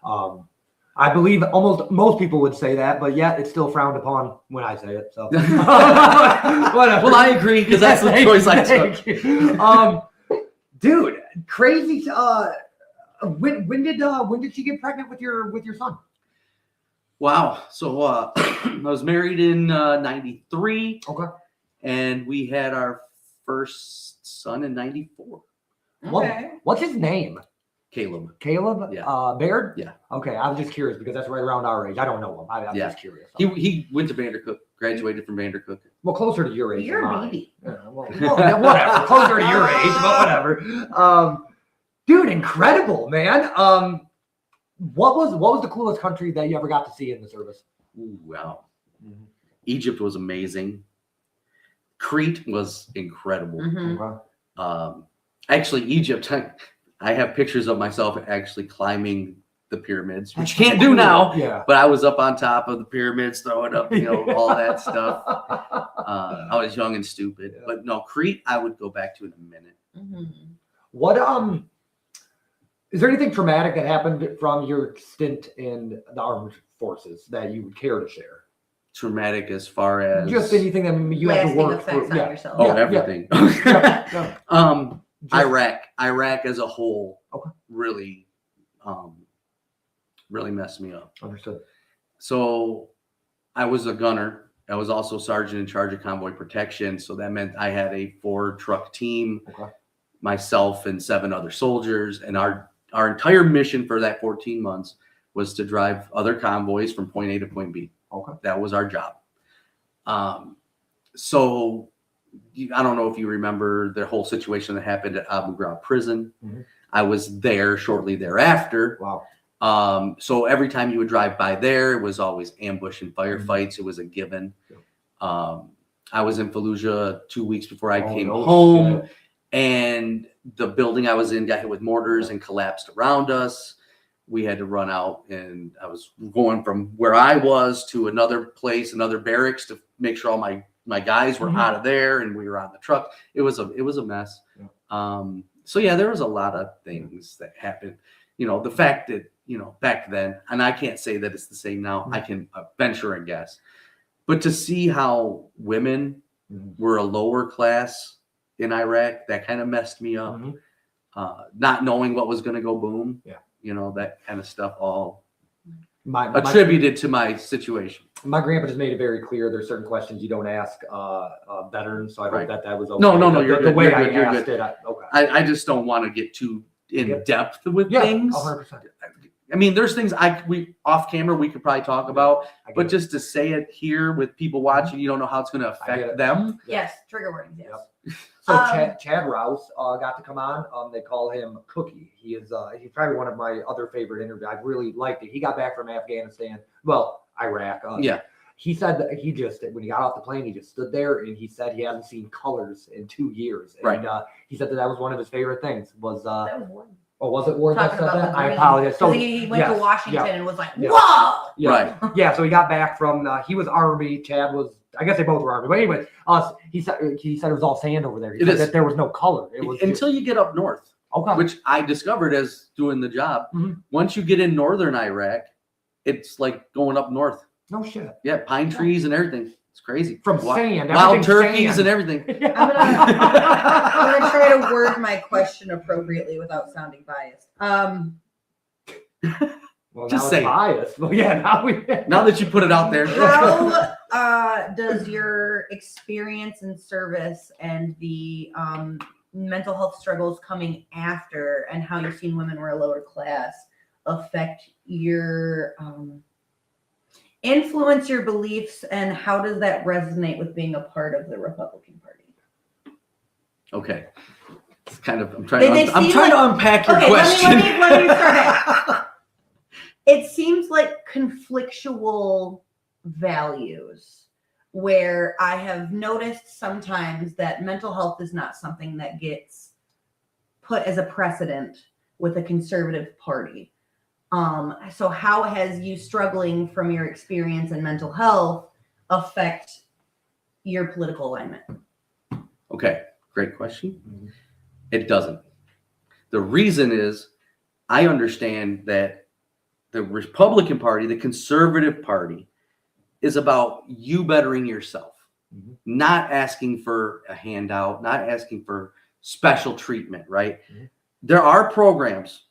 I believe almost most people would say that, but yet it's still frowned upon when I say it. So, whatever. Well, I agree because that's the Thank choice I you, took. thank you. Dude, crazy. When did she get pregnant with your son? Wow. So I was married in 93. Okay. And we had our first son in 94. Okay. What's his name? Caleb. Caleb? Yeah. Baird? Yeah. Okay, I was just curious because that's right around our age. I don't know him. I'm Yeah. just curious. He went to Vandercook, graduated from Vandercook. Well, closer to your age. You're than a mine. baby. Yeah, well, whatever. Closer to your age, but whatever. Dude, incredible, man. What was the coolest country that you ever got to see in the service? Ooh, wow. Mm-hmm. Egypt was amazing. Crete was incredible. Mm-hmm. Actually, Egypt, I have pictures of myself actually climbing the pyramids, which you can't do now. Yeah. But I was up on top of the pyramids, throwing up, all that stuff. I was young and stupid. Yeah. But no, Crete, I would go back to in a minute. Mm-hmm. What is there anything traumatic that happened from your stint in the armed forces that you would care to share? Traumatic as far as just anything that you had to work through. On yourself. Oh, everything. Iraq as a whole really messed me up. Understood. So I was a gunner. I was also sergeant in charge of convoy protection. So that meant I had a 4-truck team, myself and 7 other soldiers. And our entire mission for that 14 months was to drive other convoys from point A to point B. Okay. That was our job. So I don't know if you remember the whole situation that happened at Abu Ghraib prison. Mm-hmm. I was there shortly thereafter. Wow. So every time you would drive by there, it was always ambush and firefights. It was a given. I was in Fallujah 2 weeks before I came home, and the building I was in got hit with mortars and collapsed around us. We had to run out, and I was going from where I was to another place, another barracks, to make sure all my guys were out of there, and we were on the truck. It was a mess. Yeah. So yeah, there was a lot of things that happened. The fact that back then, and I can't say that it's the same now. I can venture and guess, but to see how women were a lower class in Iraq, that kind of messed me up. Not knowing what was going to go boom. Yeah. That kind of stuff all attributed to my situation. My grandpa just made it very clear there's certain questions you don't ask veterans, so I hope that was okay. No, you're the good. way You're I good. You're asked good. I just don't want to get too in depth with things. 100%. I mean, there's things we off camera we could probably talk about, but just to say it here with people watching, you don't know how it's going to affect them. Yes, trigger warnings. Yes. Yep. So Chad Rouse got to come on. They call him Cookie. He's probably one of my other favorite interviews. I really liked it. He got back from Afghanistan, Iraq. He said that when he got off the plane, he just stood there and he said he hadn't seen colors in 2 years. And he said that was one of his favorite things. That was one. Oh, was it Ward that said that? I apologize. So he went to Washington and was like, whoa! Yeah. Right. Yeah, so he got back from, he was Army, Chad was, I guess they both were Army. But anyway, he said it was all sand over there. He said that there was no color. It was until you get up north, which I discovered as doing the job. Mm-hmm. Once you get in northern Iraq, it's like going up north. No shit. Yeah, pine trees and everything. It's crazy. From sand. Wild turkeys and everything. I'm gonna try to word my question appropriately without sounding biased. Well, just say biased. Well, yeah. Now that you put it out there. How does your experience in service and the mental health struggles coming after, and how you've seen women were a lower class, affect your influence your beliefs, and how does that resonate with being a part of the Republican Party? Okay. It's kind of, I'm trying to unpack your question. Let me start. It seems like conflictual values, where I have noticed sometimes that mental health is not something that gets put as a precedent with a conservative party. So how has you struggling from your experience in mental health affect your political alignment? Okay, great question. Mm-hmm. It doesn't. The reason is I understand that the Republican Party, the conservative party, is about you bettering yourself, not asking for a handout, not asking for special treatment, right? Mm-hmm. There are programs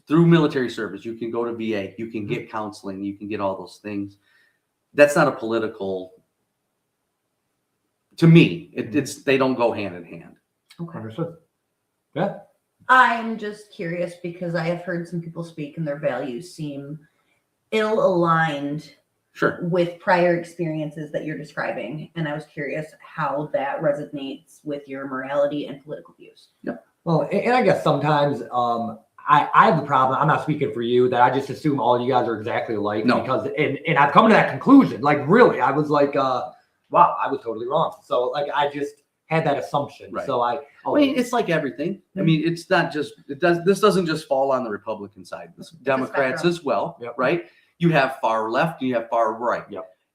through military service. You can go to VA, you can get counseling, you can get all those things. That's not a political, to me, it's they don't go hand in hand. Okay. Understood. Yeah. I'm just curious because I have heard some people speak and their values seem ill-aligned with prior experiences that you're describing. And I was curious how that resonates with your morality and political views. Yep. Well, and I guess sometimes I have the problem. I'm not speaking for you, that I just assume all you guys are exactly alike. No. Because and I've come to that conclusion. Like really, I was like, wow, I was totally wrong. So like I just had that assumption. Right. So I mean, it's like everything. I mean, it's not just this doesn't just fall on the Republican side. It's Democrats as well, right? You have far left, you have far right.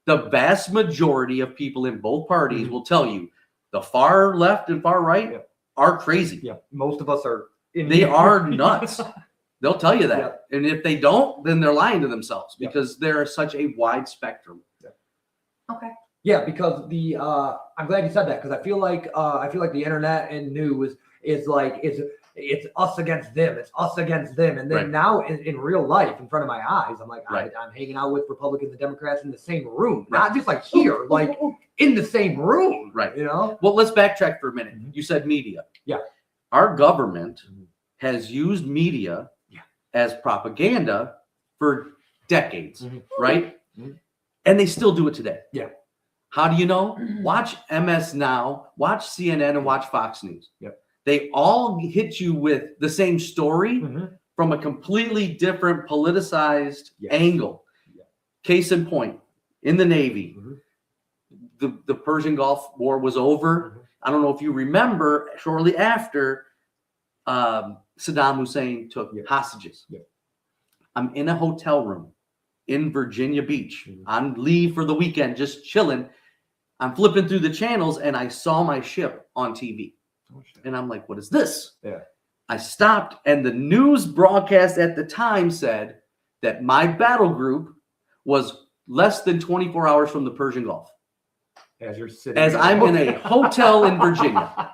The vast majority of people in both parties will tell you the far left and far right are crazy. Yeah, most of us are. They are nuts. They'll tell you that. And if they don't, then they're lying to themselves because there is such a wide spectrum. Okay. Yeah, because I'm glad you said that, because I feel like the internet and news is like it's us against them. It's us against them. And then now in real life, in front of my eyes, I'm like, I'm hanging out with Republicans and Democrats in the same room, not just like here, like in the same room. Right. You know? Well, let's backtrack for a minute. You said media. Yeah. Our government has used media as propaganda for decades, right? And they still do it today. Yeah. How do you know? Watch MS Now, watch CNN, and watch Fox News. Yep. They all hit you with the same story from a completely different politicized angle. Case in point, in the Navy, the Persian Gulf War was over. I don't know if you remember, shortly after, Saddam Hussein took hostages. I'm in a hotel room in Virginia Beach on leave for the weekend, just chilling. I'm flipping through the channels and I saw my ship on TV. And I'm like, what is this? I stopped, and the news broadcast at the time said that my battle group was less than 24 hours from the Persian Gulf. As you're sitting, as I'm in a hotel in Virginia.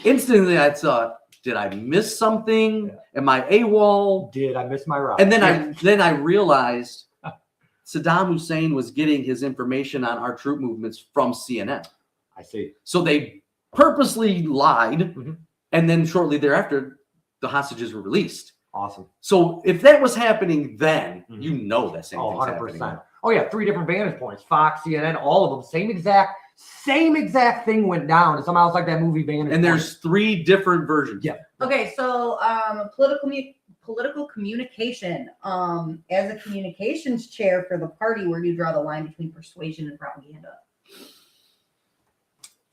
Instantly, I thought, did I miss something? Am I AWOL? Did I miss my route? And then I realized Saddam Hussein was getting his information on our troop movements from CNN. I see. So they purposely lied, and then shortly thereafter, the hostages were released. Awesome. So if that was happening then, you know that same thing's 100%. happening. Oh yeah, 3 different vantage points. Fox, CNN, all of them, same exact thing went down. And somehow it's like that movie Vantage And there's 3 different versions. Yeah. Okay, so political communication. As a communications chair for the party, where do you draw the line between persuasion and propaganda?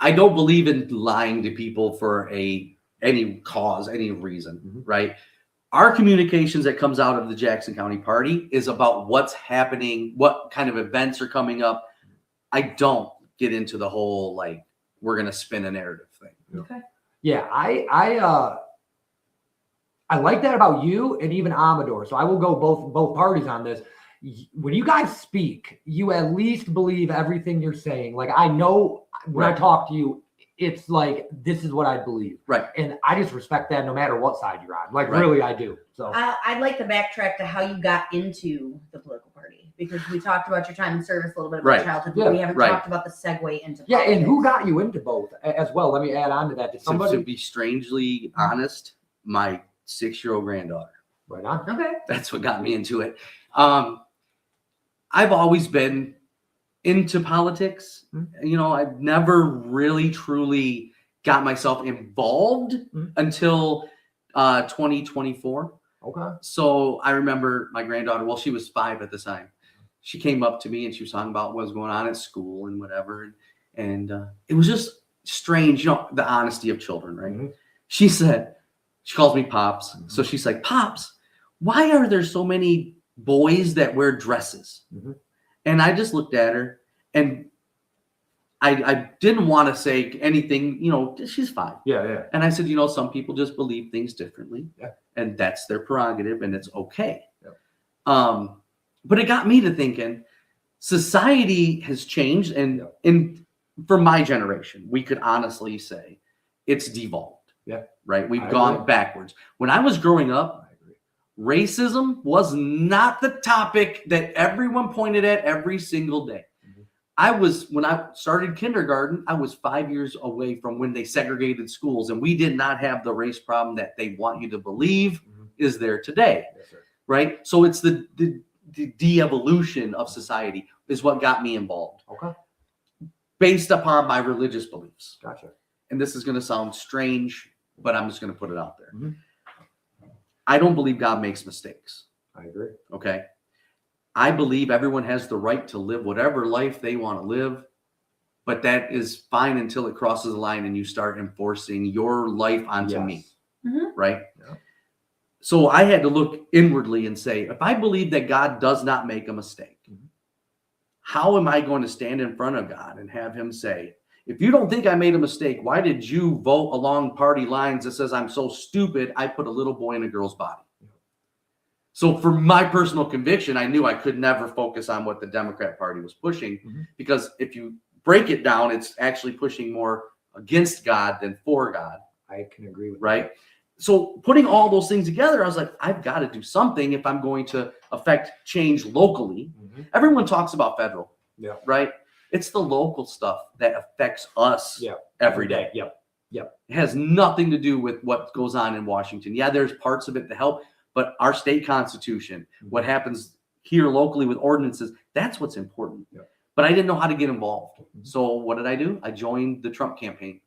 I don't believe in lying to people for any cause, any reason, right? Our communications that comes out of the Jackson County Party is about what's happening, what kind of events are coming up. I don't get into the whole, like, we're going to spin a narrative thing. Okay. Yeah, I like that about you and even Amador. So I will go both parties on this. When you guys speak, you at least believe everything you're saying. Like, I know when I talk to you, it's like, this is what I believe. Right. And I just respect that no matter what side you're on. Like, really, I do. So I'd like to backtrack to how you got into the political party, because we talked about your time in service, a little bit about childhood, but we haven't talked about the segue into politics. Yeah, and who got you into both as well? Let me add on to that. Did somebody... To be strangely honest, my 6-year-old granddaughter. Right on. Okay. That's what got me into it. I've always been into politics. You know, I've never really truly got myself involved until 2024. Okay. So I remember my granddaughter, well, she was 5 at the time. She came up to me and she was talking about what was going on at school and whatever. And it was just strange, you know, the honesty of children, right? She said, she calls me Pops. So she's like, Pops, why are there so many boys that wear dresses? And I just looked at her, and I didn't want to say anything, you know, she's 5. Yeah. And I said, you know, some people just believe things differently. Yeah. And that's their prerogative, and it's okay. Yeah. But it got me to thinking, society has changed, and for my generation, we could honestly say it's devolved. Yeah. Right? We've gone backwards. When I was growing up, racism was not the topic that everyone pointed at every single day. When I started kindergarten, I was 5 years away from when they segregated schools, and we did not have the race problem that they want you to believe is there today. Yes, sir. Right? So it's the de-evolution of society is what got me involved. Okay. Based upon my religious beliefs. Gotcha. And this is going to sound strange, but I'm just going to put it out there. I don't believe God makes mistakes. I agree. Okay. I believe everyone has the right to live whatever life they want to live, but that is fine until it crosses the line and you start enforcing your life onto me. Mm-hmm. Right. Yeah. So I had to look inwardly and say, if I believe that God does not make a mistake, how am I going to stand in front of God and have him say, if you don't think I made a mistake, why did you vote along party lines that says I'm so stupid, I put a little boy in a girl's body? So for my personal conviction, I knew I could never focus on what the Democrat Party was pushing, because if you break it down, it's actually pushing more against God than for God. I can agree with right? So putting all those things together, I was like, I've got to do something if I'm going to affect change locally. Everyone talks about federal, right? It's the local stuff that affects us every day. It has nothing to do with what goes on in Washington. Yeah, there's parts of it to help, but our state constitution, what happens here locally with ordinances, that's what's important. But I didn't know how to get involved. So what did I do? I joined the Trump campaign.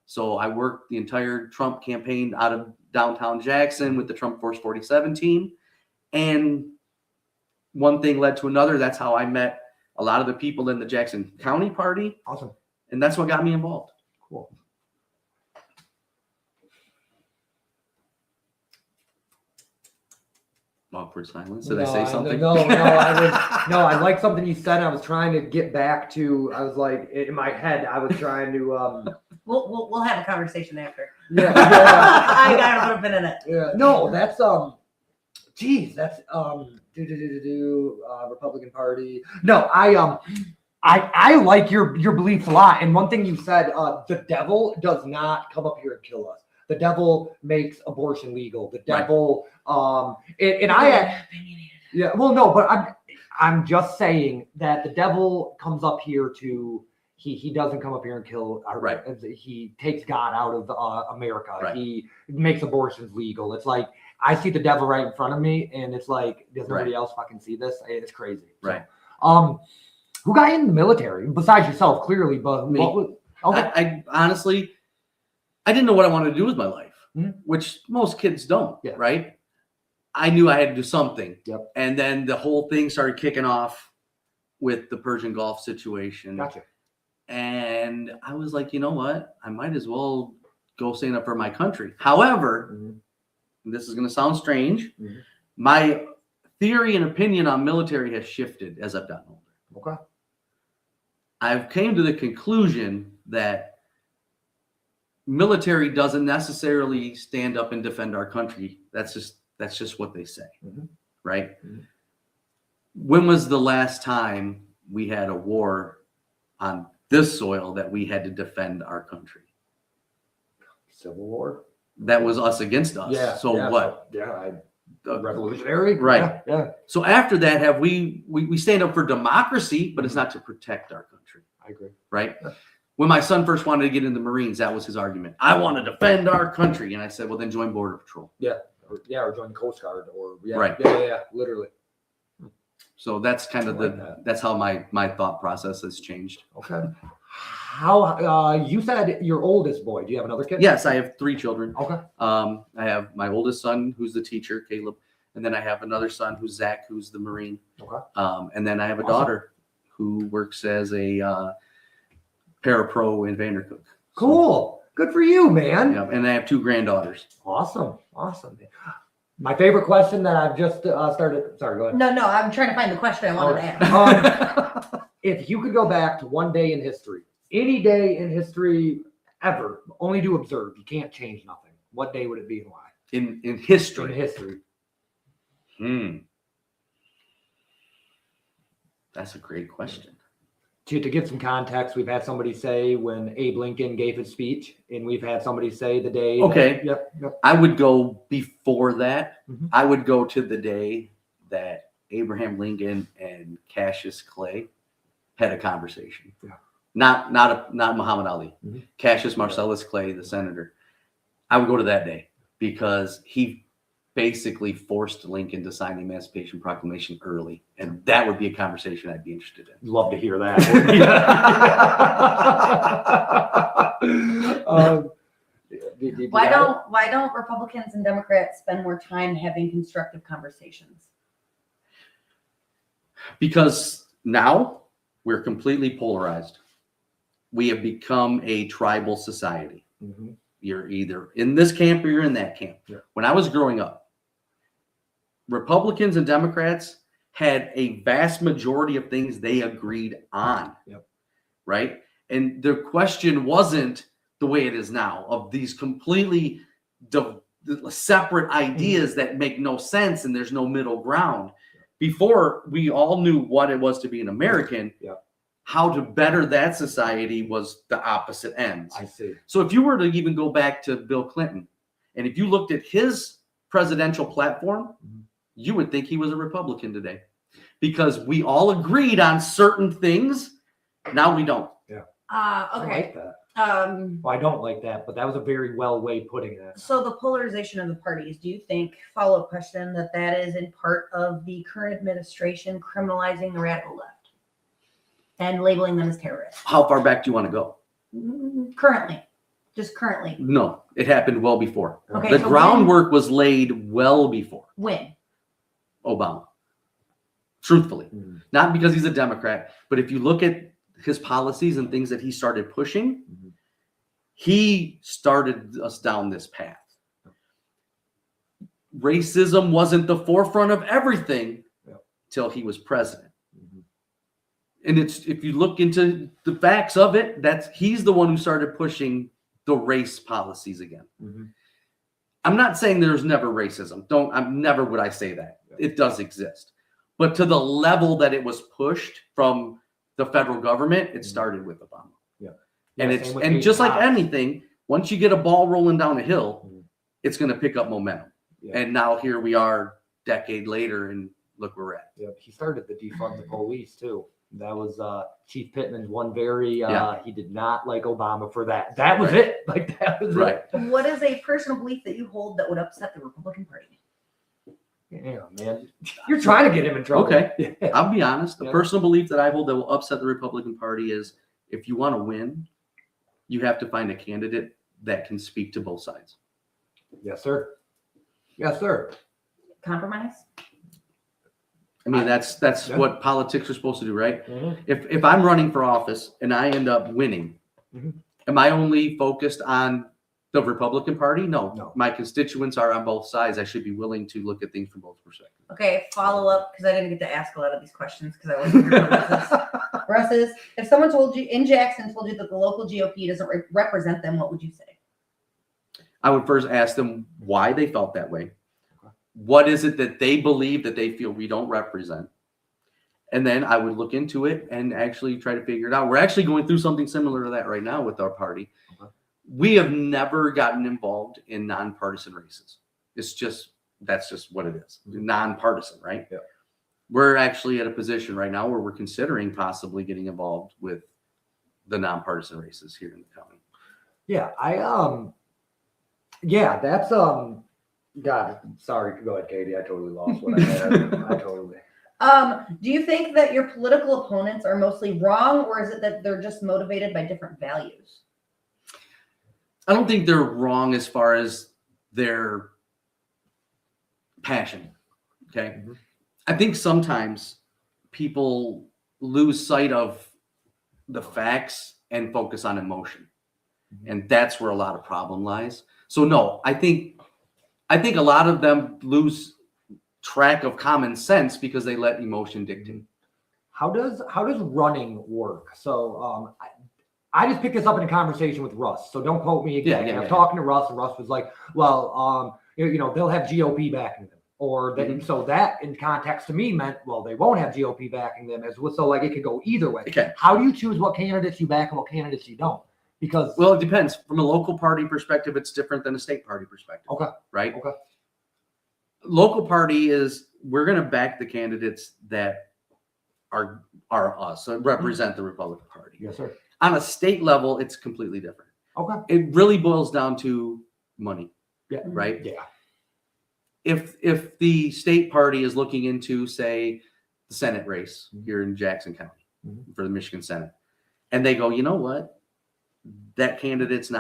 So I worked the entire Trump campaign out of downtown Jackson with the Trump Force 47 team. And one thing led to another. That's how I met a lot of the people in the Jackson County Party. Awesome. And that's what got me involved. Cool. Awkward silence. Did I say something? No, I like something you said. I was trying to get back to, I was like, in my head, I was trying to, We'll have a conversation after. yeah. I got a little bit in it. Yeah. No, that's, that's, Republican Party. No, I like your beliefs a lot. And one thing you said, the devil does not come up here and kill us. The devil makes abortion legal. The devil, well, no, but I'm just saying that the devil comes up here to, he doesn't come up here and kill. He takes God out of America. He makes abortions legal. It's like, I see the devil right in front of me, and it's like, does nobody else fucking see this? It's crazy. Right. So, who got in the military besides yourself? Clearly, but me. What was? Okay. I honestly, I didn't know what I wanted to do with my life, which most kids don't. Right. I knew I had to do something. And then the whole thing started kicking off with the Persian Gulf situation. Gotcha. And I was like, you know what? I might as well go stand up for my country. However, this is going to sound strange. My theory and opinion on military has shifted as I've gotten older. Okay. I've came to the conclusion that military doesn't necessarily stand up and defend our country. That's just what they say. Right? When was the last time we had a war on this soil that we had to defend our country? Civil War. That was us against us. What? Revolutionary. Right. Yeah. So after that, have we stand up for democracy, but it's not to protect our country. I agree. Right. When my son first wanted to get in the Marines, that was his argument. I want to defend our country. And I said, well, then join Border Patrol. Or join the Coast Guard or literally. So that's kind of that's how my thought process has changed. Okay. How you said your oldest boy? Do you have another kid? Yes, I have 3 children. Okay. I have my oldest son, who's the teacher, Caleb, and then I have another son, who's Zach, who's the Marine. Okay. And then I have a daughter who works as a parapro in Vandercook. Cool. Good for you, man. Yeah, and I have 2 granddaughters. Awesome. My favorite question that I've just started. Sorry, go ahead. No, I'm trying to find the question I wanted to ask. If you could go back to one day in history, any day in history ever, only to observe, you can't change nothing. What day would it be and why? In history. In history. That's a great question. To give some context, we've had somebody say when Abe Lincoln gave his speech, and we've had somebody say the day. Okay. Yep. I would go before that. I would go to the day that Abraham Lincoln and Cassius Clay had a conversation. Yeah. Not Muhammad Ali. Cassius Marcellus Clay, the senator. I would go to that day because he basically forced Lincoln to sign the Emancipation Proclamation early. And that would be a conversation I'd be interested in. Love to hear that. Why don't Republicans and Democrats spend more time having constructive conversations? Because now we're completely polarized. We have become a tribal society. Mm-hmm. You're either in this camp or you're in that camp. Yeah. When I was growing up, Republicans and Democrats had a vast majority of things they agreed on. Yep. Right? And the question wasn't the way it is now of these completely separate ideas that make no sense and there's no middle ground. Before, we all knew what it was to be an American. Yeah. How to better that society was the opposite ends. I see. So if you were to even go back to Bill Clinton, and if you looked at his presidential platform, you would think he was a Republican today, because we all agreed on certain things. Now we don't. Yeah. Okay. I like that. Well, I don't like that, but that was a very well way putting it. So the polarization of the parties, do you think, follow-up question, that is in part of the current administration criminalizing the radical left and labeling them as terrorists? How far back do you want to go? Currently. Just currently. No, it happened well before. Okay, The so groundwork was laid well before When? Obama. Truthfully. Not because he's a Democrat, but if you look at his policies and things that he started pushing, he started us down this path. Racism wasn't the forefront of everything till he was president. And it's, if you look into the facts of it, he's the one who started pushing the race policies again. I'm not saying there's never racism. Never would I say that. It does exist. But to the level that it was pushed from the federal government, it started with Obama. And just like anything, once you get a ball rolling down a hill, it's going to pick up momentum. And now here we are, decade later, and look where we're at. He started the defund the police too. That was Chief Pittman's one very. He did not like Obama for that. That was it. Like that was it. What is a personal belief that you hold that would upset the Republican Party? Yeah, man, you're trying to get him in trouble. Okay, I'll be honest. The personal belief that I hold that will upset the Republican Party is, if you want to win, you have to find a candidate that can speak to both sides. Yes, sir. Yes, sir. Compromise? I mean, that's what politics are supposed to do, right? If I'm running for office and I end up winning, am I only focused on the Republican Party? No. My constituents are on both sides. I should be willing to look at things from both perspectives. Okay, follow up, because I didn't get to ask a lot of these questions because I wasn't here for Russ's. If someone told you in Jackson that the local GOP doesn't represent them, what would you say? I would first ask them why they felt that way. What is it that they believe that they feel we don't represent? And then I would look into it and actually try to figure it out. We're actually going through something similar to that right now with our party. We have never gotten involved in nonpartisan races. That's just what it is. Nonpartisan, right? Yeah. We're actually at a position right now where we're considering possibly getting involved with the nonpartisan races here in the county. That's God, sorry. Go ahead, Katie. I totally lost what I had. Do you think that your political opponents are mostly wrong, or is it that they're just motivated by different values? I don't think they're wrong as far as their passion. Okay. I think sometimes people lose sight of the facts and focus on emotion. And that's where a lot of problem lies. So no, I think a lot of them lose track of common sense because they let emotion dictate. How does running work? So I just picked this up in a conversation with Russ, so don't quote me again. I'm talking to Russ, and Russ was like, well, they'll have GOP backing them. Or so that in context to me meant, well, they won't have GOP backing them as well. So like it could go either way. Okay. How do you choose what candidates you back and what candidates you don't? Because it depends. From a local party perspective, it's different than a state party perspective. Okay. Right? Okay. Local party is, we're going to back the candidates that are us, so represent the Republican Party. Yes, sir. On a state level, it's completely different. Okay. It really boils down to money. Yeah. Right? Yeah. If the state party is looking into, say, the Senate race here in Jackson County for the Michigan Senate, and they go, you know what? that candidate's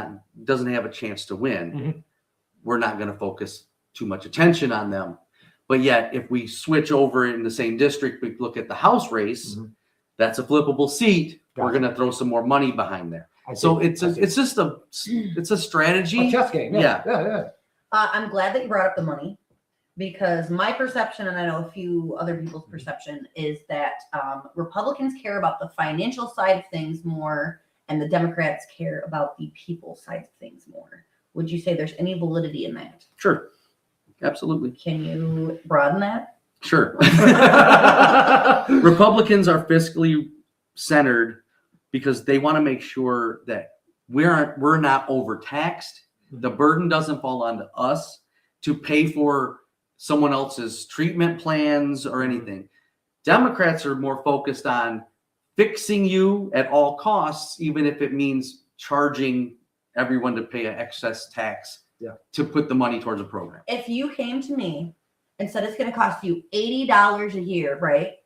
doesn't have a chance to win, we're not going to focus too much attention on them. But yet, if we switch over in the same district, we look at the House race, that's a flippable seat. We're going to throw some more money behind there. So it's a strategy. A chess game. Yeah. I'm glad that you brought up the money, because my perception, and I know a few other people's perception, is that Republicans care about the financial side of things more, and the Democrats care about the people side of things more. Would you say there's any validity in that? Sure. Absolutely. Can you broaden that? Sure. Republicans are fiscally centered because they want to make sure that we're not overtaxed. The burden doesn't fall onto us to pay for someone else's treatment plans or anything. Democrats are more focused on fixing you at all costs, even if it means charging everyone to pay an excess tax to put the money towards a program. If you came to me and said it's going to cost you $80 a year, right,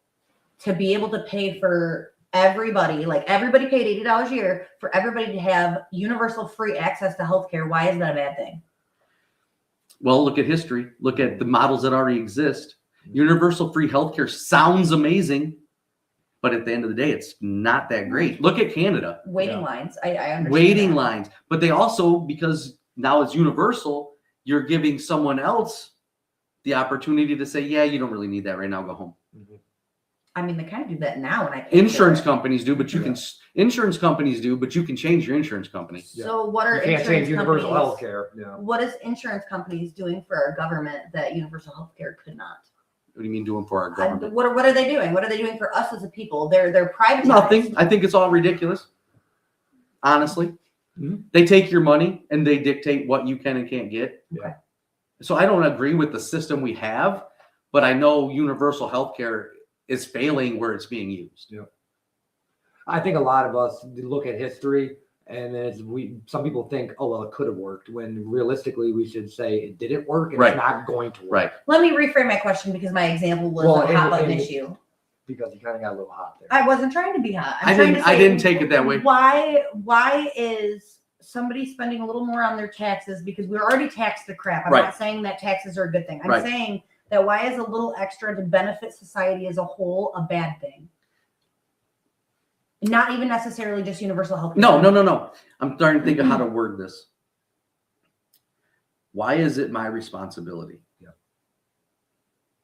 to be able to pay for everybody, like everybody paid $80 a year for everybody to have universal free access to healthcare, why is that a bad thing? Well, look at history. Look at the models that already exist. Universal free healthcare sounds amazing, but at the end of the day, it's not that great. Look at Canada. Waiting lines. I understand. Waiting lines. But they also, because now it's universal, you're giving someone else the opportunity to say, yeah, you don't really need that right now. Go home. I mean, they kind of do that now. And I pay insurance companies do, but you can change your insurance company. So what are You can't insurance change universal companies? health care. Yeah. What is insurance companies doing for our government that universal health care could not? What do you mean doing for our government? What are they doing? What are they doing for us as a people? They're privatized. Nothing. I think it's all ridiculous. Honestly. They take your money and they dictate what you can and can't get. Yeah. So I don't agree with the system we have, but I know universal health care is failing where it's being used. Yeah. I think a lot of us look at history and some people think, oh, well, it could have worked, when realistically we should say it didn't work and it's not going to work. Right. Let me reframe my question, because my example was a hot button issue. Because you kind of got a little hot there. I wasn't trying to be hot. I didn't take it that way. Why is somebody spending a little more on their taxes? Because we're already taxed to crap. I'm not saying that taxes are a good thing. I'm saying that why is a little extra to benefit society as a whole a bad thing? Not even necessarily just universal health care. No. I'm starting to think of how to word this. Why is it my responsibility?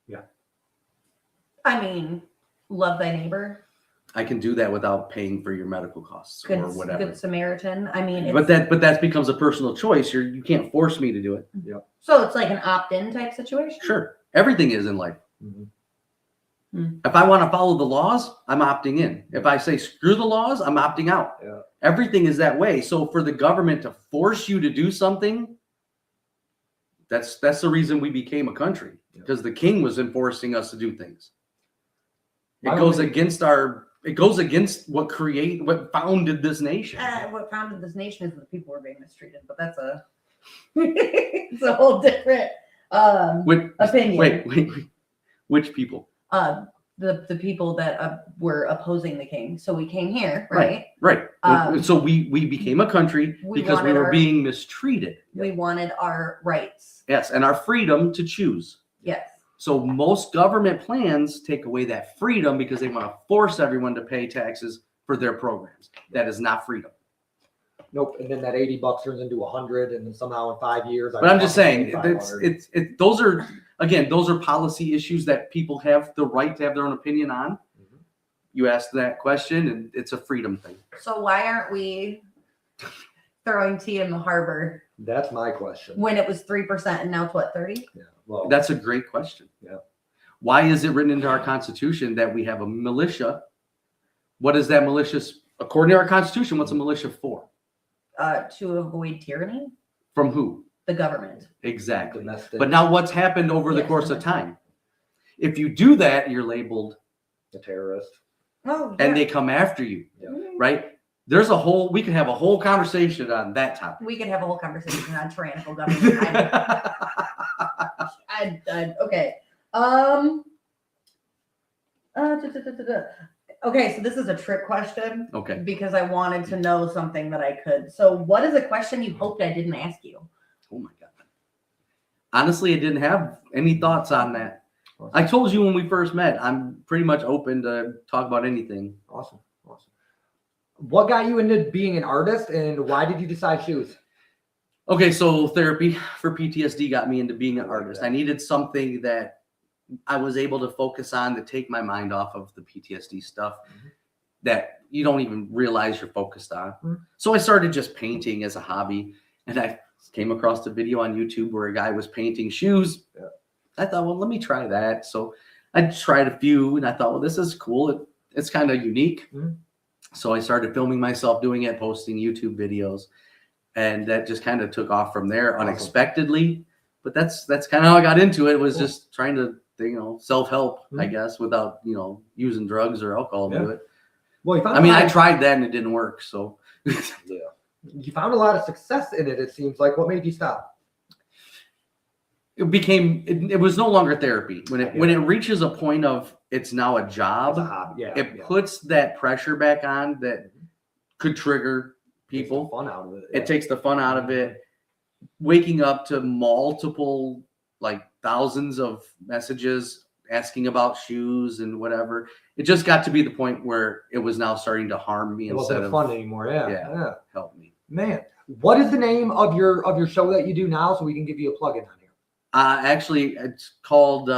Yeah. I mean, love thy neighbor. I can do that without paying for your medical costs or whatever. Good Samaritan. I mean, but that becomes a personal choice. You can't force me to do it. Yep. So it's like an opt-in type situation. Sure. Everything is in life. If I want to follow the laws, I'm opting in. If I say screw the laws, I'm opting out. Yeah. Everything is that way. So for the government to force you to do something, that's the reason we became a country, because the king was enforcing us to do things. It goes against what founded this nation. What founded this nation is that people were being mistreated, but that's it's a whole different opinion. Wait. Which people? The people that were opposing the king. So we came here, right? Right. So we became a country because we were being mistreated. We wanted our rights. Yes, and our freedom to choose. Yes. So most government plans take away that freedom because they want to force everyone to pay taxes for their programs. That is not freedom. Nope. And then that $80 turns into $100, and then somehow in 5 years. But I'm just saying, those are policy issues that people have the right to have their own opinion on. You asked that question, and it's a freedom thing. So why aren't we throwing tea in the harbor? That's my question. When it was 3% and now it's what, 30? Yeah. Well, that's a great question. Yeah. Why is it written into our Constitution that we have a militia? What is that militia? According to our Constitution, what's a militia for? To avoid tyranny. From who? The government. Exactly. But now what's happened over the course of time? If you do that, you're labeled a terrorist. Oh, yeah. And they come after you, right? We could have a whole conversation on that topic. We could have a whole conversation on tyrannical government. Okay. Okay, so this is a trick question. Okay. Because I wanted to know something that I could. So what is a question you hoped I didn't ask you? Oh my God. Honestly, I didn't have any thoughts on that. I told you when we first met, I'm pretty much open to talk about anything. Awesome. What got you into being an artist, and why did you decide shoes? Okay, so therapy for PTSD got me into being an artist. I needed something that I was able to focus on to take my mind off of the PTSD stuff that you don't even realize you're focused on. So I started just painting as a hobby, and I came across a video on YouTube where a guy was painting shoes. I thought, well, let me try that. So I tried a few, and I thought, well, this is cool. It's kind of unique. So I started filming myself doing it, posting YouTube videos, and that just kind of took off from there unexpectedly. But that's kind of how I got into it. Was just trying to, self-help, I guess, without, using drugs or alcohol to do it. Well, I tried that and it didn't work. So you found a lot of success in it. It seems like. What made you stop? It was no longer therapy. When it reaches a point of it's now a job, It's a hobby. it puts that pressure back on that could trigger people. Takes the fun out of it. It takes the fun out of it. Waking up to multiple, thousands of messages asking about shoes and whatever. It just got to be the point where it was now starting to harm me It instead wasn't of fun anymore. Yeah. help me. Man, what is the name of your show that you do now, so we can give you a plug-in on here? Actually, it's called.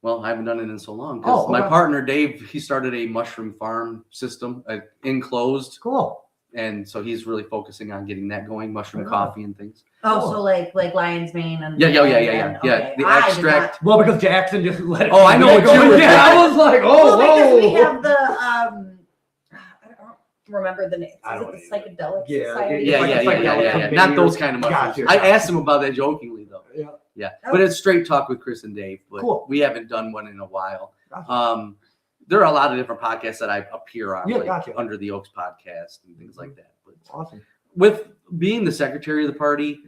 Well, I haven't done it in so long because my partner Dave, he started a mushroom farm system, enclosed. Cool. And so he's really focusing on getting that going, mushroom coffee and things. Oh, so like lion's mane and Yeah. okay. The extract. Well, because Jackson just let it. Oh, I know it too. Yeah, I was like, Because we have the I don't remember the name. Is it the psychedelic society? Yeah. Not those kind of mushrooms. Gotcha. I asked him about that jokingly though. Yeah. But it's straight talk with Chris and Dave. But Cool. we haven't done one in a while. Gotcha. There are a lot of different podcasts that I appear on, Gotcha. Under the Oaks podcast and things like that. But Awesome. with being the secretary of the party,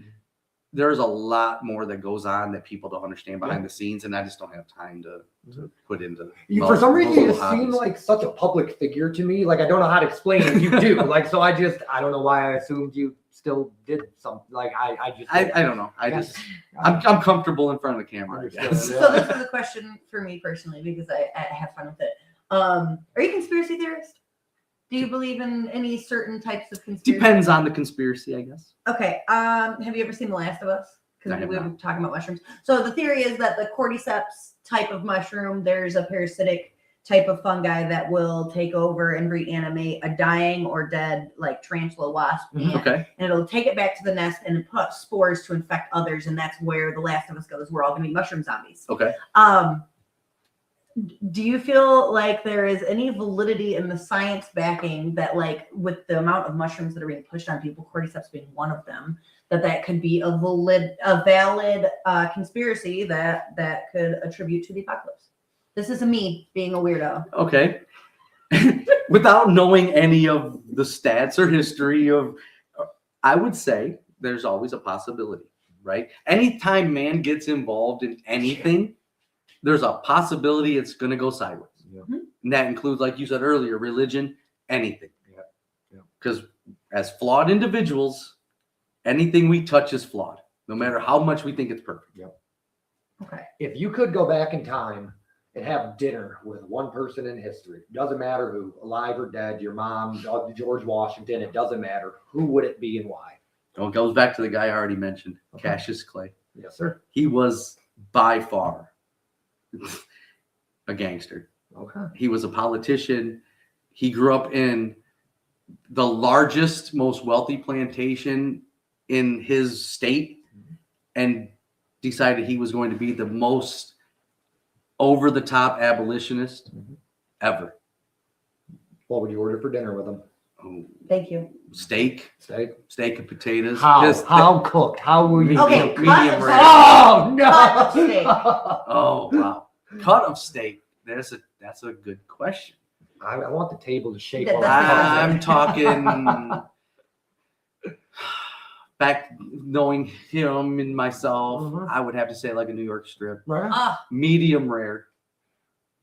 there's a lot more that goes on that people don't understand behind the scenes, and I just don't have time to put into. For some reason, you just hobbies. seem like such a public figure to me. Like, I don't know how to explain it. You do. So I don't know why I assumed you still did something. Like, I don't know. I'm comfortable in front of the camera, I guess. So this is a question for me personally because I have fun with it. Are you a conspiracy theorist? Do you believe in any certain types of conspiracy? Depends on the conspiracy, I guess. Okay. Have you ever seen The Last of Us? Because we were talking about mushrooms. So the theory is that the cordyceps type of mushroom, there's a parasitic type of fungi that will take over and reanimate a dying or dead tarantula wasp. And it'll take it back to the nest and put spores to infect others. And that's where The Last of Us goes. We're all going to be mushroom zombies. Okay. Do you feel like there is any validity in the science backing that, with the amount of mushrooms that are being pushed on people, cordyceps being one of them, that could be a valid conspiracy that could attribute to the apocalypse? This is me being a weirdo. Okay. Without knowing any of the stats or history of, I would say there's always a possibility, right? Anytime man gets involved in anything, there's a possibility it's going to go sideways. And that includes, like you said earlier, religion, anything. Because as flawed individuals, anything we touch is flawed, no matter how much we think it's perfect. Okay. If you could go back in time and have dinner with one person in history, doesn't matter who, alive or dead, your mom, George Washington, it doesn't matter, who would it be and why? Well, it goes back to the guy I already mentioned, Cassius Clay. Yes, sir. He was by far a gangster. Okay. He was a politician. He grew up in the largest, most wealthy plantation in his state and decided he was going to be the most over-the-top abolitionist ever. What would you order for dinner with him? Oh, Thank you. steak and potatoes. How cooked? How will you? Okay, medium rare. Oh no! Cut of steak. Oh wow, cut of steak. That's a good question. I want the table to shake. That's I'm talking back knowing him and myself. I would have to say like a New York strip, Right. Ah, medium rare.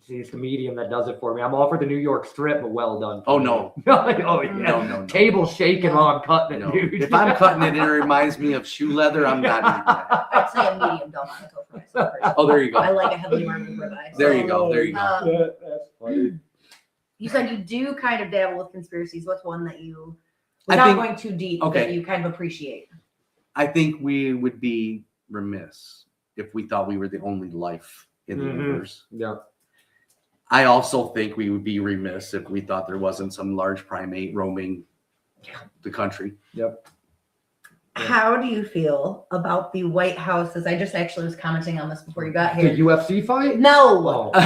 See, it's the medium that does it for me. I'm all for the New York strip, but well done. Oh, no. Oh, yeah. No. Table shaking while I'm cutting it, No. dude. If I'm cutting it and it reminds me of shoe leather, I'm not eating that. I'd say a medium Delmonico for myself. Oh, there you go. I like a heavily marbled ribeye. There you go. That's funny. You said you do kind of dabble with conspiracies. What's one that you, I without think- going too deep, okay. that you kind of appreciate? I think we would be remiss if we thought we were the only life in the universe. Yeah. I also think we would be remiss if we thought there wasn't some large primate roaming the country. Yep. How do you feel about the White House's? I just actually was commenting on this before you got The here. UFC fight? No. Oh. The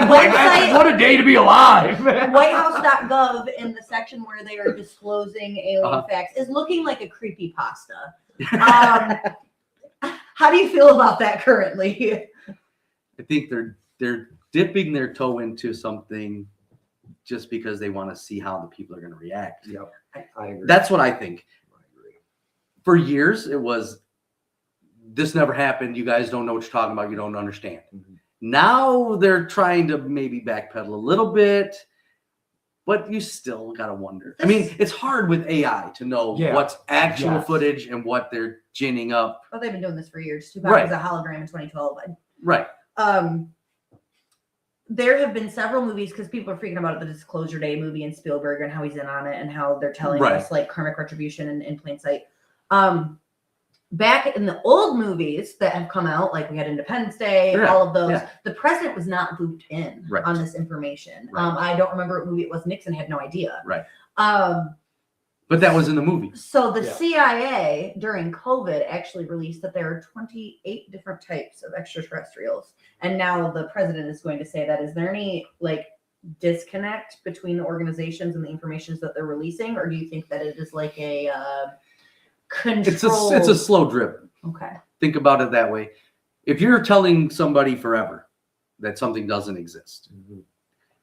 website, What a day to be alive. whitehouse.gov, in the section where they are disclosing alien facts, is looking like a creepypasta. How do you feel about that currently? I think they're dipping their toe into something just because they want to see how the people are going to react. Yep. I agree. That's what I think. For years, it was, this never happened. You guys don't know what you're talking about. You don't understand. Mm-hmm. Now they're trying to maybe backpedal a little bit, but you still got to wonder. I mean, it's hard with AI to know what's actual footage and what they're ginning up. Oh, they've been doing this for years. Tupac was a hologram in 2012. Right. There have been several movies, because people are freaking about the Disclosure Day movie and Spielberg and how he's in on it and how they're telling us like karmic retribution in plain sight. Back in the old movies that have come out, like we had Independence Day, all of those, the president was not looped in on this information. I don't remember what movie it was. Nixon had no idea. Right. But that was in the movie. So the CIA during COVID actually released that there are 28 different types of extraterrestrials. And now the president is going to say that. Is there any like disconnect between the organizations and the information that they're releasing? Or do you think that it is like a control? It's a slow drip. Okay. Think about it that way. If you're telling somebody forever that something doesn't exist,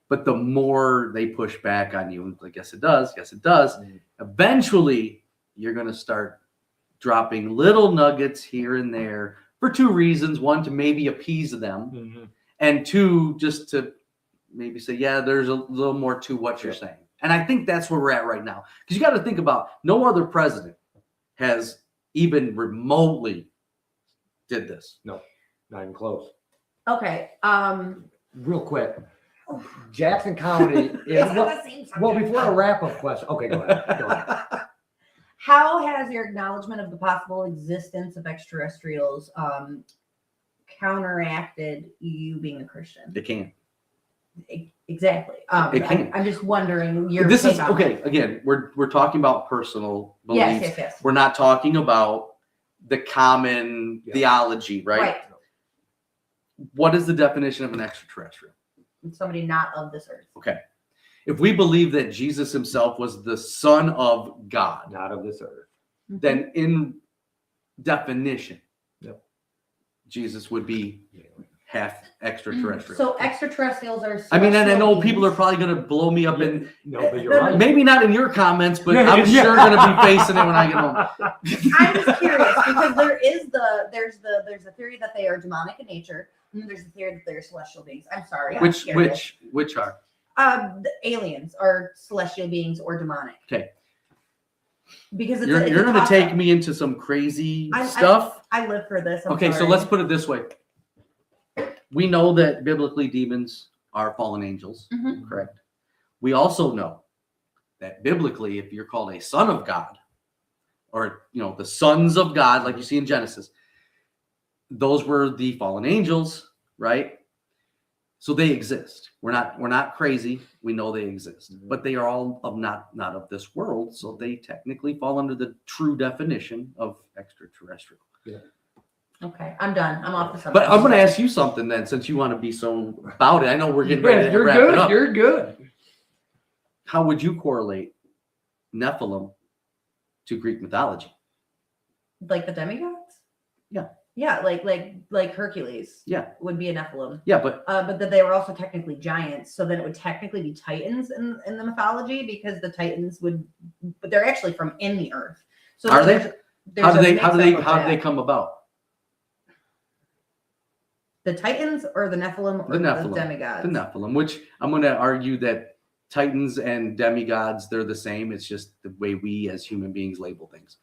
but the more they push back on you, like, yes, it does. Yes, it does. Eventually, you're going to start dropping little nuggets here and there for two reasons. One, to maybe appease them. And two, just to maybe say, yeah, there's a little more to what you're saying. And I think that's where we're at right now. Because you got to think about, no other president has even remotely did this. No, not even close. Okay. Real quick. Jackson County is well, before a wrap-up question. Okay, go ahead. How has your acknowledgement of the possible existence of extraterrestrials counteracted you being a Christian? It can. Exactly. It can. I'm just wondering your This is take on okay. that. Again, we're talking about personal beliefs. Yes. We're not talking about the common theology, right? What is the definition of an extraterrestrial? Somebody not of this earth. Okay. If we believe that Jesus himself was the Son of God, Not of this earth. then in definition, Jesus would be half extraterrestrial. So extraterrestrials are. I mean, and I know celestial people are beings. probably going to blow me up and No, but you're right. maybe not in your comments, but I'm sure going to be facing it when I get home. I'm just curious because there's a theory that they are demonic in nature, and then there's a theory that they're celestial beings. I'm sorry. I'm curious. Which are? The aliens are celestial beings or demonic. Okay. Because it's You're going to take me into some crazy stuff. I live for this. I'm Okay, so sorry. let's put it this way. We know that biblically demons are fallen angels, correct? We also know that biblically, if you're called a son of God, or the sons of God, like you see in Genesis, those were the fallen angels, right? So they exist. We're not crazy. We know they exist, but they are all not of this world. So they technically fall under the true definition of extraterrestrial. Yeah. Okay, I'm done. I'm off the subject. But I'm going to ask you something then, since you want to be so about it. I know we're getting ready to wrap it up. You're good. How would you correlate Nephilim to Greek mythology? Like the demigods? Yeah. Yeah, like Hercules. Yeah. Would be a Nephilim. Yeah, but that they were also technically giants, so then it would technically be Titans in the mythology, because the Titans but they're actually from in the earth. So are they? How do they come come about? The Titans or the Nephilim or The Nephilim. the demigods? The Nephilim, which I'm going to argue that Titans and demigods, they're the same. It's just the way we as human beings label things.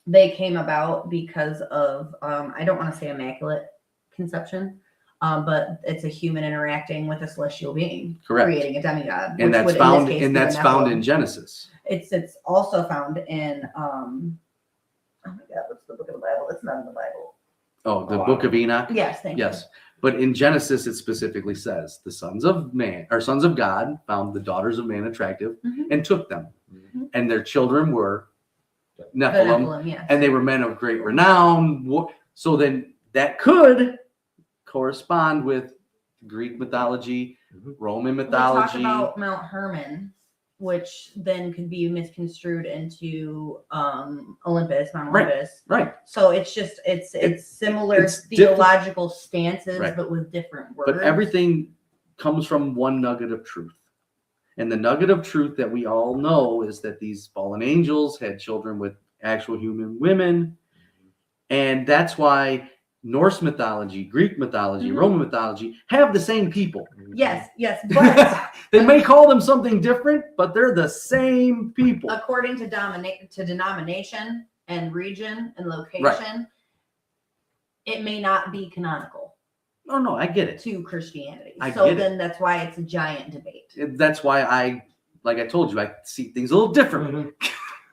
They came about because of, I don't want to say immaculate conception, but it's a human interacting with a celestial being, Correct. creating a demigod. And that's found in Genesis. It's also found in, oh my God, what's the book of the Bible? It's not in the Bible. Oh, the Book of Enoch? Yes, thank you. Yes. But in Genesis, it specifically says the sons of man or sons of God found the daughters of man attractive and took them. And their children were The Nephilim, Nephilim, yes. and they were men of great renown. So then that could correspond with Greek mythology, Roman mythology. We talk about Mount Hermon, which then could be misconstrued into Olympus, Mount Olympus. Right. So it's just it's similar it's theological stances, Right. but with different words. But everything comes from one nugget of truth. And the nugget of truth that we all know is that these fallen angels had children with actual human women. And that's why Norse mythology, Greek mythology, Roman mythology have the same people. Yes, but They may call them something different, but they're the same people. according to denomination and region and location, it may not be canonical Oh, no, I get it. to Christianity. I So get it. then that's why it's a giant debate. That's why like I told you, I see things a little differently.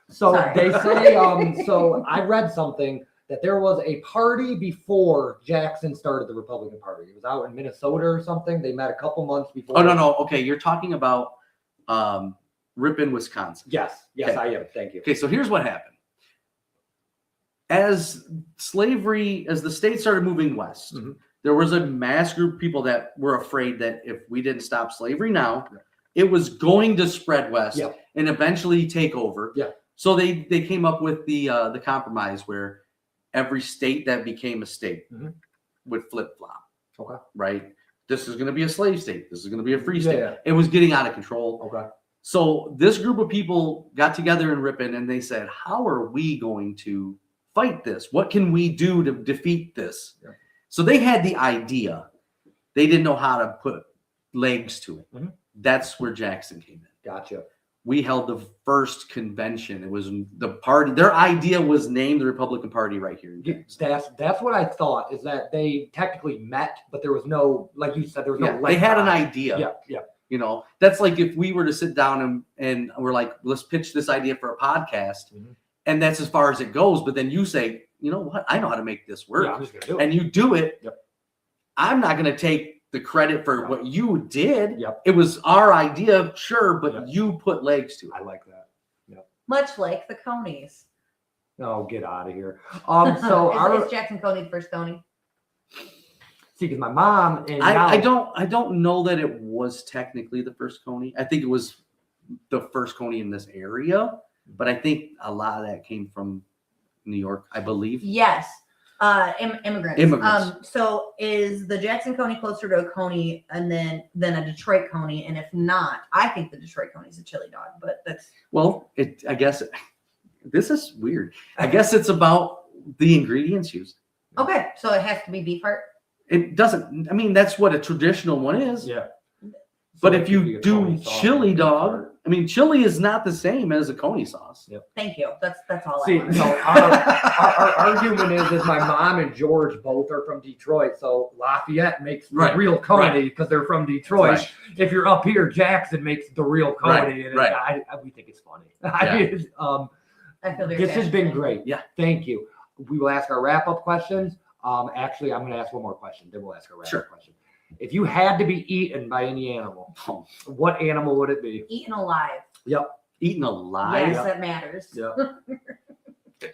So Sorry. they say, so I read something that there was a party before Jackson started the Republican Party. It was out in Minnesota or something. They met a couple months before. Oh, no. Okay, you're talking about Ripon, Wisconsin. Yes, Okay. I am. Thank you. Okay, so here's what happened. As the state started moving west, there was a mass group of people that were afraid that if we didn't stop slavery now, it was going to spread west and eventually take over. Yeah. So they came up with the compromise where every state that became a state would flip-flop. Okay. Right? This is going to be a slave state. This is going to be a free state. Yeah. It was getting out of control. Okay. So this group of people got together in Ripon and they said, how are we going to fight this? What can we do to defeat this? Yeah. So they had the idea. They didn't know how to put legs to it. That's where Jackson came in. Gotcha. We held the first convention. It was the party. Their idea was named the Republican Party right here. That's what I thought, is that they technically met, but there was no, like you said, there was no. They had an idea. Yeah. You know, that's like if we were to sit down and we're like, let's pitch this idea for a podcast. And that's as far as it goes. But then you say, you know what? I know how to make this work. Yeah, I'm just gonna do it. And you do it. Yep. I'm not going to take the credit for what you did. Yep. It was our idea, sure, but you put legs to it. I like that. Yep. Much like the Conies. Oh, get out of here. So Is Jackson Coney the first Coney? see, because my mom and I don't know that it was technically the first Coney. I think it was the first Coney in this area, but I think a lot of that came from New York, I believe. Yes. Immigrants. Immigrants. So is the Jackson Coney closer to a Coney and then a Detroit Coney? And if not, I think the Detroit Coney is a chili dog, but that's Well, I guess this is weird. I guess it's about the ingredients used. okay. So it has to be beef heart. It doesn't. I mean, that's what a traditional one is. Yeah. But So if it you could be a do Coney sauce chili and dog, I mean, chili is not the same as a Coney sauce. Yep. Thank you. That's all See, I want. no, our argument is my mom and George both are from Detroit, so Lafayette makes the Right, real Coney because they're from Detroit. Right. If you're up here, Jackson makes the real Coney, and we think it's funny. I feel very This has been passionate. great. Yeah. Thank you. We will ask our wrap-up questions. Actually, I'm going to ask one more question. Then we'll ask our wrap-up question. If you had to be eaten by any animal, what animal would it be? Eaten alive. Yep. Eaten alive. Yes, that matters. Yep.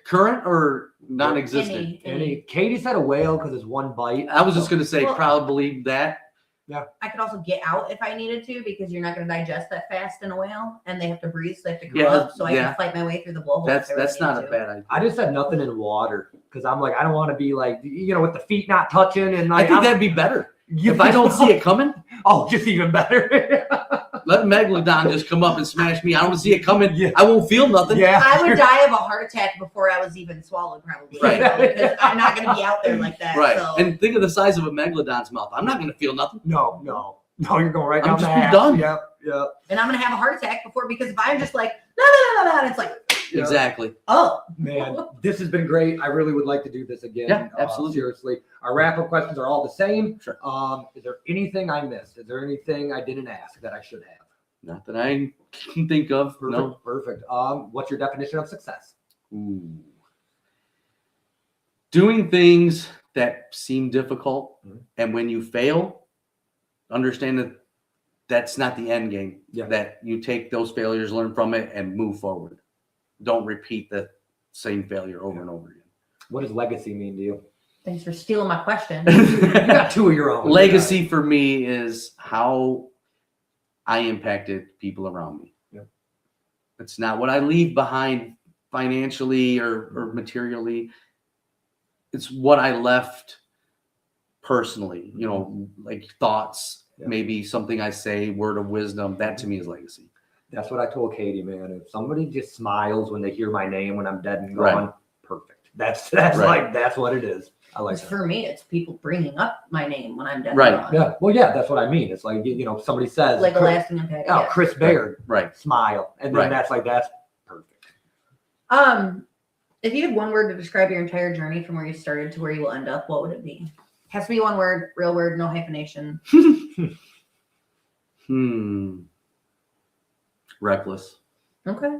Current or non-existent? Any. Katie said a whale because it's one bite. I was just going to say Well- probably that. I could also get out if I needed to because you're not going to digest that fast in a whale, and they have to breathe, so they have to grow Yeah, up. So I yeah. can fight my way through the blowhole. That's if I really not need a to. bad idea. I just said nothing in water because I'm like, I don't want to be like, with the feet not touching and I like. think that'd be better. You If I don't see it coming, oh, just even better. Let Megalodon just come up and smash me. I don't see it coming. Yeah. I won't feel nothing. Yeah. I would die of a heart attack before I was even swallowed, probably. Right. Because I'm not going to be out there like that. Right. So. And think of the size of a Megalodon's mouth. I'm not going to feel nothing. No, you're going right down just the be hatch. done. Yep. And I'm going to have a heart attack before, because if I'm just like, no, and it's like, Yeah. Exactly. oh. Man, this has been great. I really would like to do this again. Yeah, absolutely. Seriously. Our wrap-up questions are all the same. Sure. Is there anything I missed? Is there anything I didn't ask that I should have? Not that I can think of. Perfect. No. Perfect. What's your definition of success? Ooh. Doing things that seem difficult, and when you fail, understand that that's not the end game. Yeah. That you take those failures, learn from it, and move forward. Don't repeat the same failure over and over again. What does legacy mean to you? Thanks for stealing my question. You got two of your own. Legacy for me is how I impacted people around me. Yep. It's not what I leave behind financially or materially. It's what I left personally, like thoughts, maybe something I say, word of wisdom. That to me is legacy. That's what I told Katie, man. If somebody just smiles when they hear my name when I'm dead and gone, perfect. That's Right. that's what it is. I like that. For me, it's people bringing up my name when I'm dead. Right. and gone. Yeah. Well, yeah, that's what I mean. It's like, somebody says, Like a lasting impact. oh, Yeah. Chris Baird, Right. smile. And then that's perfect. If you had one word to describe your entire journey from where you started to where you will end up, what would it be? Has to be one word, real word, no hyphenation. Reckless. Okay.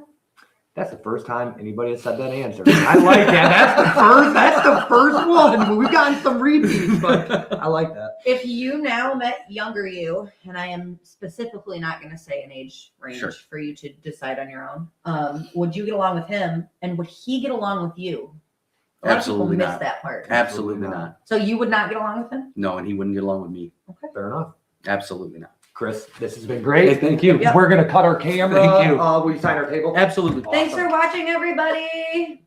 That's the first time anybody has said that answer. I like that. That's the first one. We've gotten some repeats, but I like that. If you now met younger you, and I am specifically not going to say an age range Sure. for you to decide on your own, would you get along with him, and would he get along with you? A lot Absolutely of people miss not. that part. Absolutely not. So you would not get along with him? No, and he wouldn't get along with me. Fair enough. Absolutely not. Chris, this has been great. Hey, thank you. Yep. We're going to cut our camera. Thank you. Will you sign our table? Absolutely. Thanks for watching, everybody.